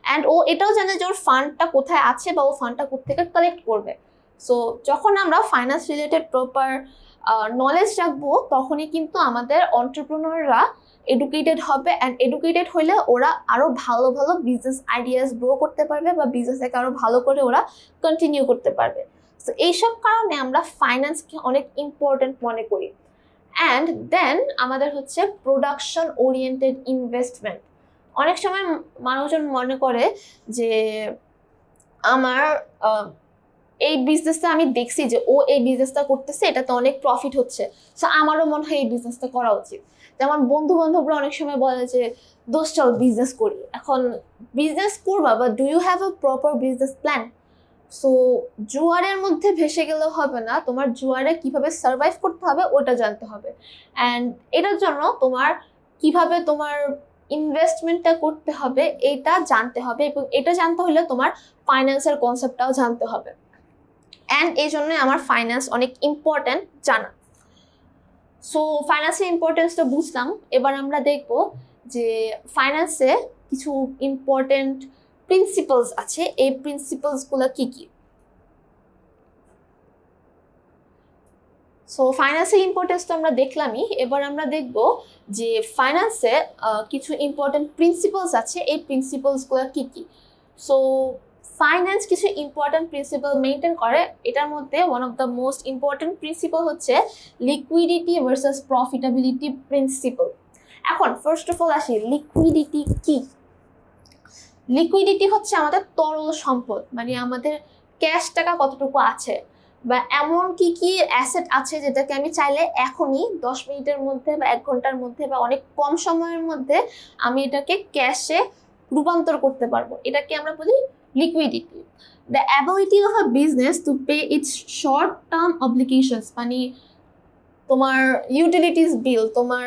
অ্যান্ড ও এটাও জানে যে ওর ফান্ডটা কোথায় আছে বা ও ফান্ডটা কোথেকে কালেক্ট করবে। সো যখন আমরা ফাইন্যান্স রিলেটেড প্রপার নলেজ রাখবো তখনই কিন্তু আমাদের এন্টারপ্রেনাররা এডুকেটেড হবে, অ্যান্ড এডুকেটেড হলে ওরা আরো ভালো ভালো বিজনেস আইডিয়াস গ্রো করতে পারবে বা বিজনেসটাকে আরো ভালো করে ওরা কন্টিনিউ করতে পারবে। সো এইসব কারণে আমরা ফাইন্যান্সকে অনেক ইম্পর্টেন্ট মনে করি। অ্যান্ড দেন আমাদের হচ্ছে প্রোডাকশন ওরিয়েন্টেড ইনভেস্টমেন্ট। অনেক সময় মানুষজন মনে করে যে আমার এই বিজনেসটা আমি দেখছি যে ও এই বিজনেসটা করতেছে, এটাতে অনেক প্রফিট হচ্ছে, সো আমারও মনে হয় এই বিজনেসটা করা উচিত। যেমন বন্ধু বান্ধবরা অনেক সময় বলে যে দোস্ত চল বিজনেস করি। এখন বিজনেস করবা, বা do you have a proper business plan? So জুয়ারের মধ্যে ভেসে গেলেও হবে না, তোমার জুয়ারে কিভাবে সার্ভাইভ করতে হবে ওটা জানতে হবে। অ্যান্ড এটার জন্য তোমার কিভাবে তোমার ইনভেস্টমেন্টটা করতে হবে এটা জানতে হবে, এবং এটা জানতে হলে তোমার ফাইন্যান্সের কনসেপ্টটাও জানতে হবে। অ্যান্ড এই জন্য আমার ফাইন্যান্স অনেক ইম্পর্ট্যান্ট জানা। সো ফাইন্যান্সের ইম্পর্টেন্সটা বুঝলাম, এবার আমরা দেখব যে ফাইন্যান্সে কিছু ইম্পর্টেন্ট প্রিন্সিপালস আছে, এই প্রিন্সিপালসগুলো কি কি। সো ফাইন্যান্সের ইম্পর্টেন্স তো আমরা দেখলামই, এবার আমরা দেখব যে ফাইন্যান্সে কিছু ইম্পর্টেন্ট প্রিন্সিপালস আছে, এই প্রিন্সিপালসগুলো কি কি। সো ফাইন্যান্স কিছু ইম্পর্টেন্ট প্রিন্সিপাল মেনটেন করে, এটার মধ্যে one of the most important principal হচ্ছে লিকুইডিটি ভার্সেস প্রফিটেবিলিটি প্রিন্সিপাল। এখন ফার্স্ট অফ অল আসি, লিকুইডিটি কি? লিকুইডিটি হচ্ছে আমাদের তরল সম্পদ, মানে আমাদের ক্যাশ টাকা কতটুকু আছে, বা এমন কি কি অ্যাসেট আছে যেটাকে আমি চাইলে এখনই 10 মিনিটের মধ্যে বা 1 ঘন্টার মধ্যে বা অনেক কম সময়ের মধ্যে আমি এটাকে ক্যাশে রূপান্তর করতে পারবো, এটাকে আমরা বলি liquidity. The ability of a business to pay it's short term obligations, মানে তোমার ইউটিলিটিস বিল, তোমার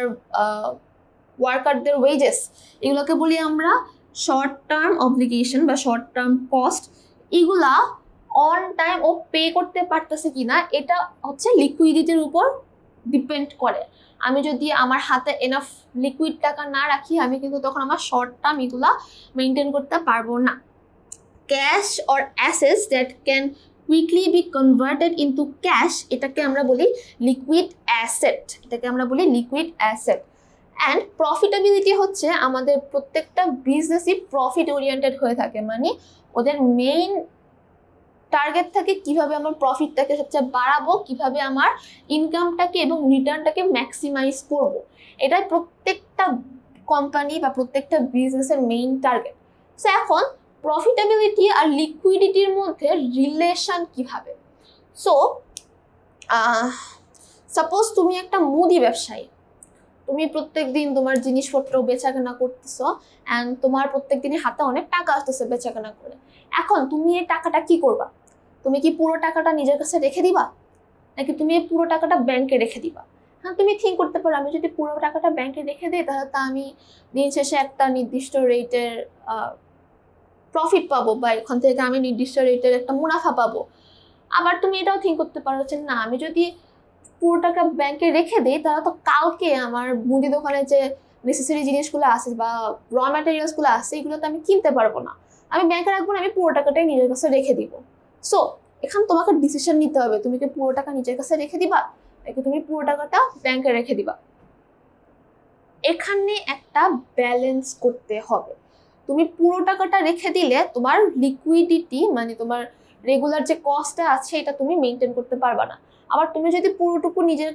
ওয়ার্কারদের ওয়েজেস, এগুলোকে বলি আমরা শর্ট টার্ম অব্লিগেশন বা শর্ট টার্ম কস্ট। এগুলা অন টাইম ও পে করতে পারতেছে কিনা এটা হচ্ছে লিকুইডিটির উপর ডিপেন্ড করে। আমি যদি আমার হাতে এনাফ লিকুইড টাকা না রাখি, আমি কিন্তু তখন আমার শর্ট টার্ম এগুলা মেনটেন করতে পারবো না। Cash or assets that can quickly B converted into cash, এটাকে আমরা বলি লিকুইড অ্যাসেট, এটাকে আমরা বলি লিকুইড অ্যাসেট। অ্যান্ড প্রফিটেবিলিটি হচ্ছে আমাদের প্রত্যেকটা বিজনেসই প্রফিট ওরিয়েন্টেড হয়ে থাকে, মানে ওদের মেইন টার্গেট থাকে কিভাবে আমার প্রফিটটাকে সবচেয়ে বাড়াবো, কিভাবে আমার ইনকামটাকে এবং রিটার্নটাকে ম্যাক্সিমাইজ করব, এটাই প্রত্যেকটা কোম্পানি বা প্রত্যেকটা বিজনেসের মেইন টার্গেট। সো এখন প্রফিটেবিলিটি আর লিকুইডিটির মধ্যে রিলেশন কিভাবে? সো সাপোজ তুমি একটা মুদি ব্যবসায়ী, তুমি প্রত্যেক দিন তোমার জিনিসপত্র বেচাকেনা করতেছো, অ্যান্ড তোমার প্রত্যেক দিনই হাতে অনেক টাকা আসতেছে বেচাকেনা করে। এখন তুমি এই টাকাটা কি করবা? তুমি কি পুরো টাকাটা নিজের কাছে রেখে দিবা, নাকি তুমি এই পুরো টাকাটা ব্যাংকে রেখে দিবা? হ্যাঁ, তুমি থিঙ্ক করতে পারো, আমি যদি পুরো টাকাটা ব্যাংকে রেখে দিই তাহলে তা আমি দিন শেষে একটা নির্দিষ্ট রেটের প্রফিট পাবো, বা এখান থেকে আমি নির্দিষ্ট রেটের একটা মুনাফা পাবো। আবার তুমি এটাও থিঙ্ক করতে পারো যে না, আমি যদি পুরো টাকা ব্যাংকে রেখে দিই তাহলে তো কালকে আমার মুদি দোকানে যে নেসেসারি জিনিসগুলো আছে বা র ম্যাটেরিয়ালসগুলো আছে এগুলো তো আমি কিনতে পারবো না, আমি ব্যাংকে রাখবো না, আমি পুরো টাকাটাই নিজের কাছে রেখে দিব। সো এখানে তোমাকে ডিসিশন নিতে হবে, তুমি কি পুরো টাকা নিজের কাছে রেখে দিবা, নাকি তুমি পুরো টাকাটা ব্যাংকে রেখে দিবা। এখানে একটা ব্যালেন্স করতে হবে। তুমি পুরো টাকাটা রেখে দিলে তোমার লিকুইডিটি, মানে তোমার রেগুলার যে কস্টটা আছে এটা তুমি মেনটেন করতে পারবা না। আবার তুমি যদি পুরোটুকু নিজের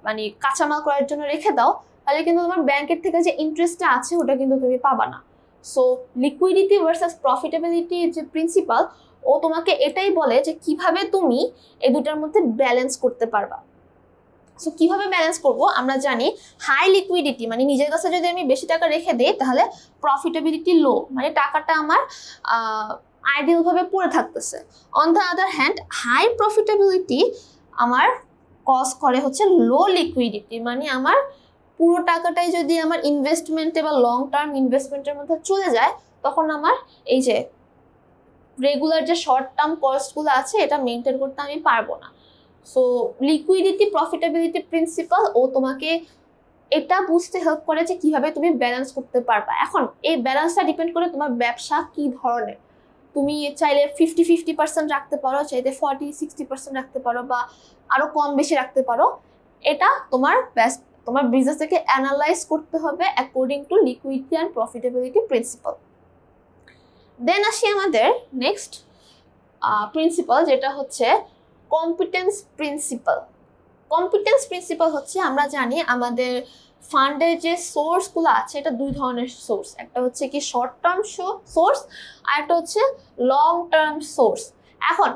মানে কাঁচামাল করার জন্য রেখে দাও, তাহলে কিন্তু তোমার ব্যাংকের থেকে যে ইন্টারেস্টটা আছে ওটা কিন্তু তুমি পাবা না। সো লিকুইডিটি ভার্সাস প্রফিটেবিলিটি যে প্রিন্সিপাল, ও তোমাকে এটাই বলে যে কিভাবে তুমি এই দুটার মধ্যে ব্যালেন্স করতে পারবা। সো কিভাবে ব্যালেন্স করব? আমরা জানি হাই লিকুইডিটি, মানে নিজের কাছে যদি আমি বেশি টাকা রেখে দিই তাহলে প্রফিটেবিলিটি লো, মানে টাকাটা আমার আইডিয়াল ভাবে পড়ে থাকতেছে। On the other hand high profitability আমার কজ করে হচ্ছে লো লিকুইডিটি, মানে আমার পুরো টাকাটাই যদি আমার ইনভেস্টমেন্টে বা লং টার্ম ইনভেস্টমেন্টের মধ্যে চলে যায়, তখন আমার এই যে রেগুলার যে শর্ট টার্ম কস্টগুলো আছে এটা মেনটেন করতে আমি পারবো না। সো লিকুইডিটি প্রফিটেবিলিটি প্রিন্সিপাল ও তোমাকে এটা বুঝতে হেল্প করে যে কিভাবে তুমি ব্যালেন্স করতে পারবা। এখন এই ব্যালেন্সটা ডিপেন্ড করে তোমার ব্যবসা কি ধরনের। তুমি চাইলে 50-50% রাখতে পারো, চাইলে 40-60% রাখতে পারো, বা আরো কম বেশি রাখতে পারো। এটা তোমার বিজনেসটাকে অ্যানালাইজ করতে হবে according to liquidity and profitability principal. Then আসি আমাদের নেক্সট প্রিন্সিপাল, যেটা হচ্ছে কম্পিটেন্স প্রিন্সিপাল। কম্পিটেন্স প্রিন্সিপাল হচ্ছে আমরা জানি আমাদের ফান্ডের যে সোর্সগুলো আছে এটা দুই ধরনের সোর্স, একটা হচ্ছে কি শর্ট টার্ম সোর্স আর একটা হচ্ছে লং টার্ম সোর্স। এখন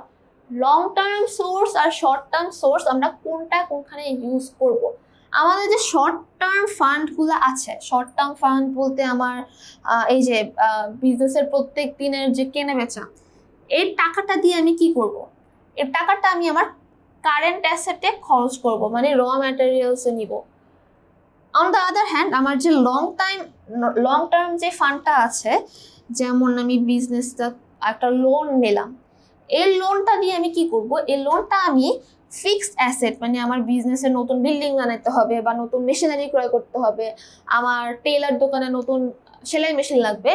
লং টার্ম সোর্স আর শর্ট টার্ম সোর্স আমরা কোনখানে ইউজ করব? আমাদের যে শর্ট টার্ম ফান্ডগুলো আছে, শর্ট টার্ম ফান্ড বলতে আমার এই যে বিজনেসের প্রত্যেক দিনের যে কেনা বেচা, এই টাকাটা দিয়ে আমি কি করব? এই টাকাটা আমি আমার কারেন্ট অ্যাসেটে খরচ করব, মানে র ম্যাটেরিয়ালসে নিব। অন দ্য আদার হ্যান্ড আমার যে লং টার্ম যে ফান্ডটা আছে, যেমন আমি বিজনেসটা একটা লোন নিলাম, এই লোনটা দিয়ে আমি কি করব? এই লোনটা আমি ফিক্সড অ্যাসেট, মানে আমার বিজনেসের নতুন বিল্ডিং বানাতে হবে বা নতুন মেশিনারি ক্রয় করতে হবে, আমার টেলার দোকানে নতুন সেলাই মেশিন লাগবে,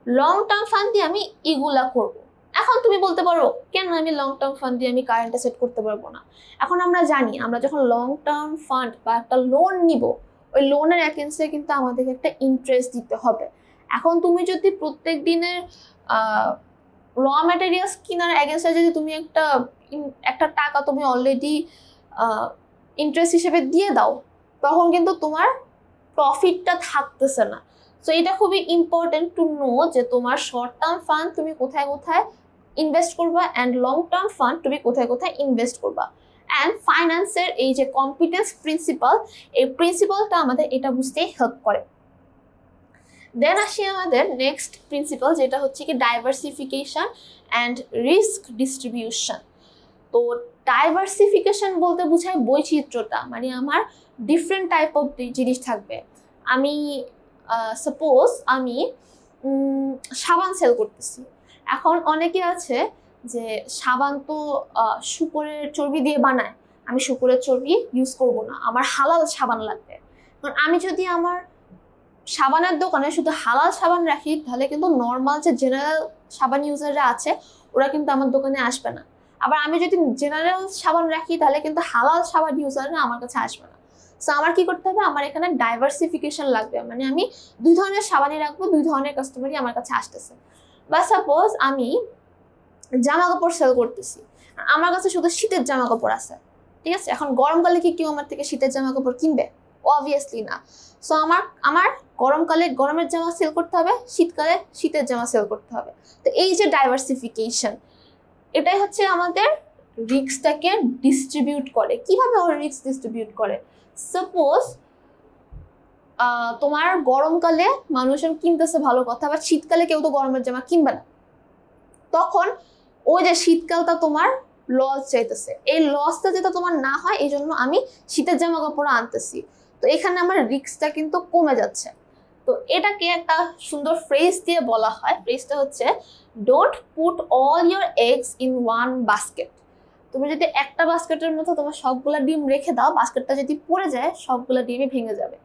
লং টার্ম ফান্ড দিয়ে আমি এগুলা করব। এখন তুমি বলতে পারো কেন আমি লং টার্ম ফান্ড দিয়ে আমি কারেন্ট অ্যাসেট করতে পারবো না? এখন আমরা জানি আমরা যখন লং টার্ম ফান্ড বা একটা লোন নিব, ওই লোনের এগেইনস্টে কিন্তু আমাদেরকে একটা ইন্টারেস্ট দিতে হবে। এখন তুমি যদি প্রত্যেক দিনের র ম্যাটেরিয়ালস কেনার এগেইনস্টে যদি তুমি একটা টাকা তুমি অলরেডি ইন্টারেস্ট হিসেবে দিয়ে দাও, তখন কিন্তু তোমার প্রফিটটা থাকতেছে না। সো এটা খুবই ইম্পর্টেন্ট টু নো যে তোমার শর্ট টার্ম ফান্ড তুমি কোথায় কোথায় ইনভেস্ট করবা অ্যান্ড লং টার্ম ফান্ড তুমি কোথায় কোথায় ইনভেস্ট করবা। অ্যান্ড ফাইন্যান্সের এই যে কম্পিটেন্স প্রিন্সিপাল, এই প্রিন্সিপালটা আমাদের এটা বুঝতেই হেল্প করে। দেন আসি আমাদের নেক্সট প্রিন্সিপাল, যেটা হচ্ছে কি ডাইভার্সিফিকেশন অ্যান্ড রিস্ক ডিস্ট্রিবিউশন। তো ডাইভার্সিফিকেশন বলতে বোঝায় বৈচিত্র্যতা, মানে আমার ডিফারেন্ট টাইপ অফ জিনিস থাকবে। আমি সাপোজ আমি সাবান সেল করতেছি। এখন অনেকে আছে যে সাবান তো শূকরের চর্বি দিয়ে বানায়, আমি শূকরের চর্বি ইউজ করব না, আমার হালাল সাবান লাগবে। কারণ আমি যদি আমার সাবানের দোকানে শুধু হালাল সাবান রাখি, তাহলে কিন্তু নর্মাল যে জেনারেল সাবান ইউজাররা আছে ওরা কিন্তু আমার দোকানে আসবে না। আবার আমি যদি জেনারেল সাবান রাখি, তাহলে কিন্তু হালাল সাবান ইউজাররা আমার কাছে আসবে না। সো আমার কি করতে হবে? আমার এখানে ডাইভার্সিফিকেশন লাগবে, মানে আমি দুই ধরনের সাবানই রাখবো, দুই ধরনের কাস্টমারই আমার কাছে আসতেছে। বা সাপোজ আমি জামা কাপড় সেল করতেছি, আমার কাছে শুধু শীতের জামা কাপড় আছে, ঠিক আছে? এখন গরমকালে কি কেউ আমার থেকে শীতের জামা কাপড় কিনবে? অবভিয়াসলি না। সো আমার গরমকালে গরমের জামা সেল করতে হবে, শীতকালে শীতের জামা সেল করতে হবে। তো এই যে ডাইভার্সিফিকেশন, এটাই হচ্ছে আমাদের রিস্কটাকে ডিস্ট্রিবিউট করে। কিভাবে ওর রিস্ক ডিস্ট্রিবিউট করে? সাপোজ তোমার গরমকালে মানুষজন কিনতেছে, ভালো কথা, বাট শীতকালে কেউ তো গরমের জামা কিনবে না। তখন ওই যে শীতকালটা তোমার লস চাইতেছে, এই লসটা যাতে তোমার না হয় এই জন্য আমি শীতের জামা কাপড় আনতেছি। তো এখানে আমার রিস্কটা কিন্তু কমে যাচ্ছে। তো এটাকে একটা সুন্দর ফ্রেজ দিয়ে বলা হয়, ফ্রেজটা হচ্ছে don't put all your eggs in one basket. তুমি যদি একটা বাস্কেটের মধ্যে তোমার সবগুলা ডিম রেখে দাও, বাস্কেটটা যদি পড়ে যায় সবগুলা ডিমই ভেঙে যাবে।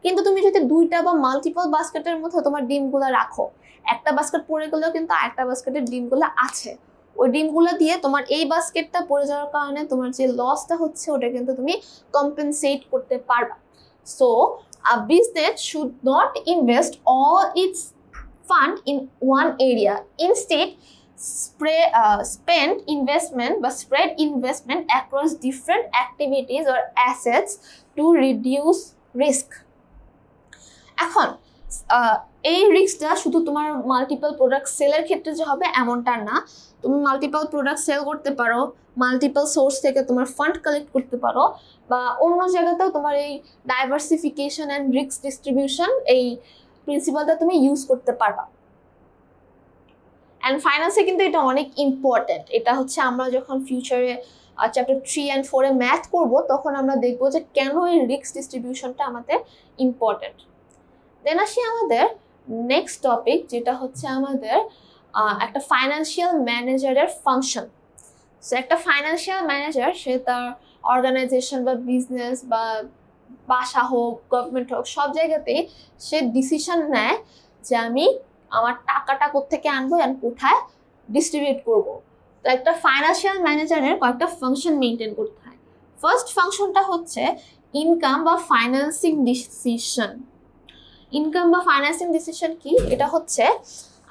কিন্তু তুমি যদি দুইটা বা মাল্টিপল বাস্কেটের মধ্যে তোমার ডিমগুলো রাখো, একটা বাস্কেট পড়ে গেলেও কিন্তু আরেকটা বাস্কেটের ডিমগুলো আছে, ওই ডিমগুলো দিয়ে তোমার এই বাস্কেটটা পড়ে যাওয়ার কারণে তোমার যে লসটা হচ্ছে ওটা কিন্তু তুমি কম্পেনসেট করতে পারবা। So a business should not invest all its fund in one area. Instead, spread investment across different activities or assets to reduce risk. এখন এই রিস্কটা শুধু তোমার মাল্টিপল প্রোডাক্ট সেলের ক্ষেত্রে যে হবে এমনটা না। তুমি মাল্টিপল প্রোডাক্ট সেল করতে পারো, মাল্টিপল সোর্স থেকে তোমার ফান্ড কালেক্ট করতে পারো, বা অন্য জায়গাতেও তোমার এই ডাইভার্সিফিকেশন অ্যান্ড রিস্ক ডিস্ট্রিবিউশন এই প্রিন্সিপালটা তুমি ইউজ করতে পারবা। অ্যান্ড ফাইন্যান্সে কিন্তু এটা অনেক ইম্পর্টেন্ট। এটা হচ্ছে আমরা যখন ফিউচারে চ্যাপ্টার 3 and 4 ম্যাথ করবো, তখন আমরা দেখবো যে কেন এই রিস্ক ডিস্ট্রিবিউশনটা আমাদের ইম্পর্টেন্ট। দেন আসি আমাদের নেক্সট টপিক, যেটা হচ্ছে আমাদের একটা ফাইন্যান্সিয়াল ম্যানেজারের ফাংশন। সো একটা ফাইন্যান্সিয়াল ম্যানেজার সে তার অর্গানাইজেশন বা বিজনেস বা বাসা হোক, গভর্নমেন্ট হোক, সব জায়গাতেই সে ডিসিশন নেয় যে আমি আমার টাকাটা কোত্থেকে আনবো আর কোথায় ডিস্ট্রিবিউট করব। তো একটা ফাইন্যান্সিয়াল ম্যানেজারের কয়েকটা ফাংশন মেনটেন করতে হয়। ফার্স্ট ফাংশনটা হচ্ছে ইনকাম বা ফাইন্যান্সিং ডিসিশন। ইনকাম বা ফাইন্যান্সিং ডিসিশন কি? এটা হচ্ছে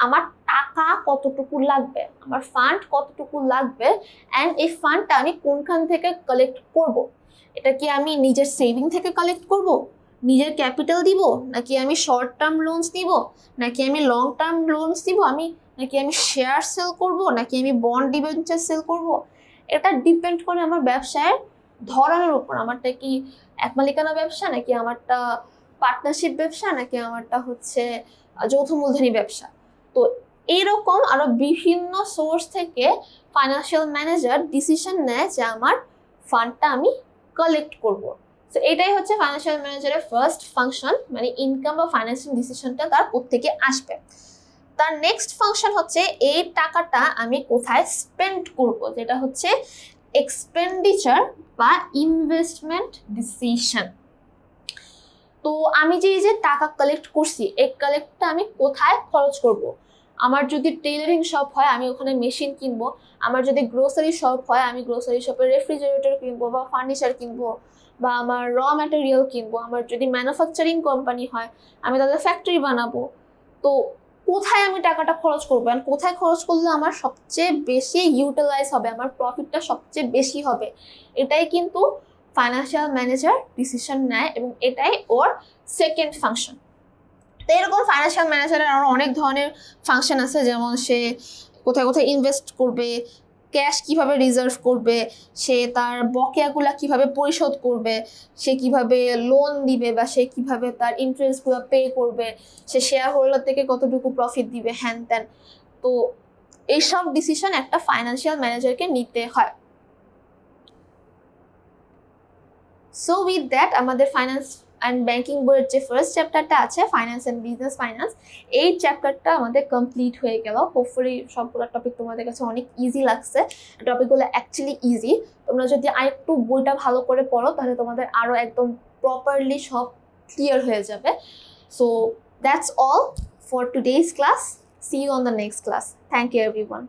আমার টাকা কতটুকু লাগবে, আমার ফান্ড কতটুকু লাগবে, অ্যান্ড এই ফান্ডটা আমি কোনখান থেকে কালেক্ট করব। এটা কি আমি নিজের সেভিং থেকে কালেক্ট করব, নিজের ক্যাপিটাল দিব, নাকি আমি শর্ট টার্ম লোনস দিব, নাকি আমি লং টার্ম লোনস দিব, নাকি আমি শেয়ার সেল করব, নাকি আমি বন্ড ডিবেঞ্চার সেল করব, এটা ডিপেন্ড করে আমার ব্যবসায়ের ধরনের উপর। আমারটা কি এক মালিকানা ব্যবসা, নাকি আমারটা পার্টনারশিপ ব্যবসা, নাকি আমারটা হচ্ছে যৌথ মূলধনী ব্যবসা। তো এইরকম আরো বিভিন্ন সোর্স থেকে ফাইন্যান্সিয়াল ম্যানেজার ডিসিশন নেয় যে আমার ফান্ডটা আমি কালেক্ট করব। তো এটাই হচ্ছে ফাইন্যান্সিয়াল ম্যানেজারের ফার্স্ট ফাংশন, মানে ইনকাম বা ফাইন্যান্সিয়াল ডিসিশনটা তার কোত্থেকে আসবে। তার নেক্সট ফাংশন হচ্ছে এই টাকাটা আমি কোথায় স্পেন্ড করব, যেটা হচ্ছে এক্সপেন্ডিচার বা ইনভেস্টমেন্ট ডিসিশন। তো আমি যে টাকা কালেক্ট করছি, এই কালেক্টটা আমি কোথায় খরচ করব। আমার যদি টেইলারিং শপ হয় আমি ওখানে মেশিন কিনবো, আমার যদি গ্রোসারি শপ হয় আমি গ্রোসারি শপে রেফ্রিজারেটর কিনবো বা ফার্নিচার কিনবো, বা আমার র ম্যাটেরিয়াল কিনবো। আমার যদি ম্যানুফ্যাকচারিং কোম্পানি হয় আমি তাদের ফ্যাক্টরি বানাবো। তো কোথায় আমি টাকাটা খরচ করবো, আর কোথায় খরচ করলে আমার সবচেয়ে বেশি ইউটিলাইজ হবে, আমার প্রফিটটা সবচেয়ে বেশি হবে, এটাই কিন্তু ফাইন্যান্সিয়াল ম্যানেজার ডিসিশন নেয়, এবং এটাই ওর সেকেন্ড ফাংশন। তো এরকম ফাইন্যান্সিয়াল ম্যানেজারের আরও অনেক ধরনের ফাংশন আছে, যেমন সে কোথায় কোথায় ইনভেস্ট করবে, ক্যাশ কিভাবে রিজার্ভ করবে, সে তার বকেয়াগুলা কিভাবে পরিশোধ করবে, সে কিভাবে লোন দিবে, বা সে কিভাবে তার ইন্টারেস্টগুলো পে করবে, সে শেয়ার হোল্ডার থেকে কতটুকু প্রফিট দিবে, হ্যান ত্যান। তো এইসব ডিসিশন একটা ফাইন্যান্সিয়াল ম্যানেজারকে নিতে হয়। সো উইথ দ্যাট আমাদের ফাইন্যান্স অ্যান্ড ব্যাংকিং বইয়ের যে ফার্স্ট চ্যাপ্টারটা আছে, ফাইন্যান্স অ্যান্ড বিজনেস ফাইন্যান্স, এই চ্যাপ্টারটা আমাদের কমপ্লিট হয়ে গেল। হোপফুলি সবগুলো টপিক তোমাদের কাছে অনেক ইজি লাগছে। টপিকগুলো অ্যাকচুয়ালি ইজি। তোমরা যদি আরেকটু বইটা ভালো করে পড়ো তাহলে তোমাদের আরও একদম প্রপারলি সব ক্লিয়ার হয়ে যাবে। So that's all for today's class. See you on the next class. Thank you everyone.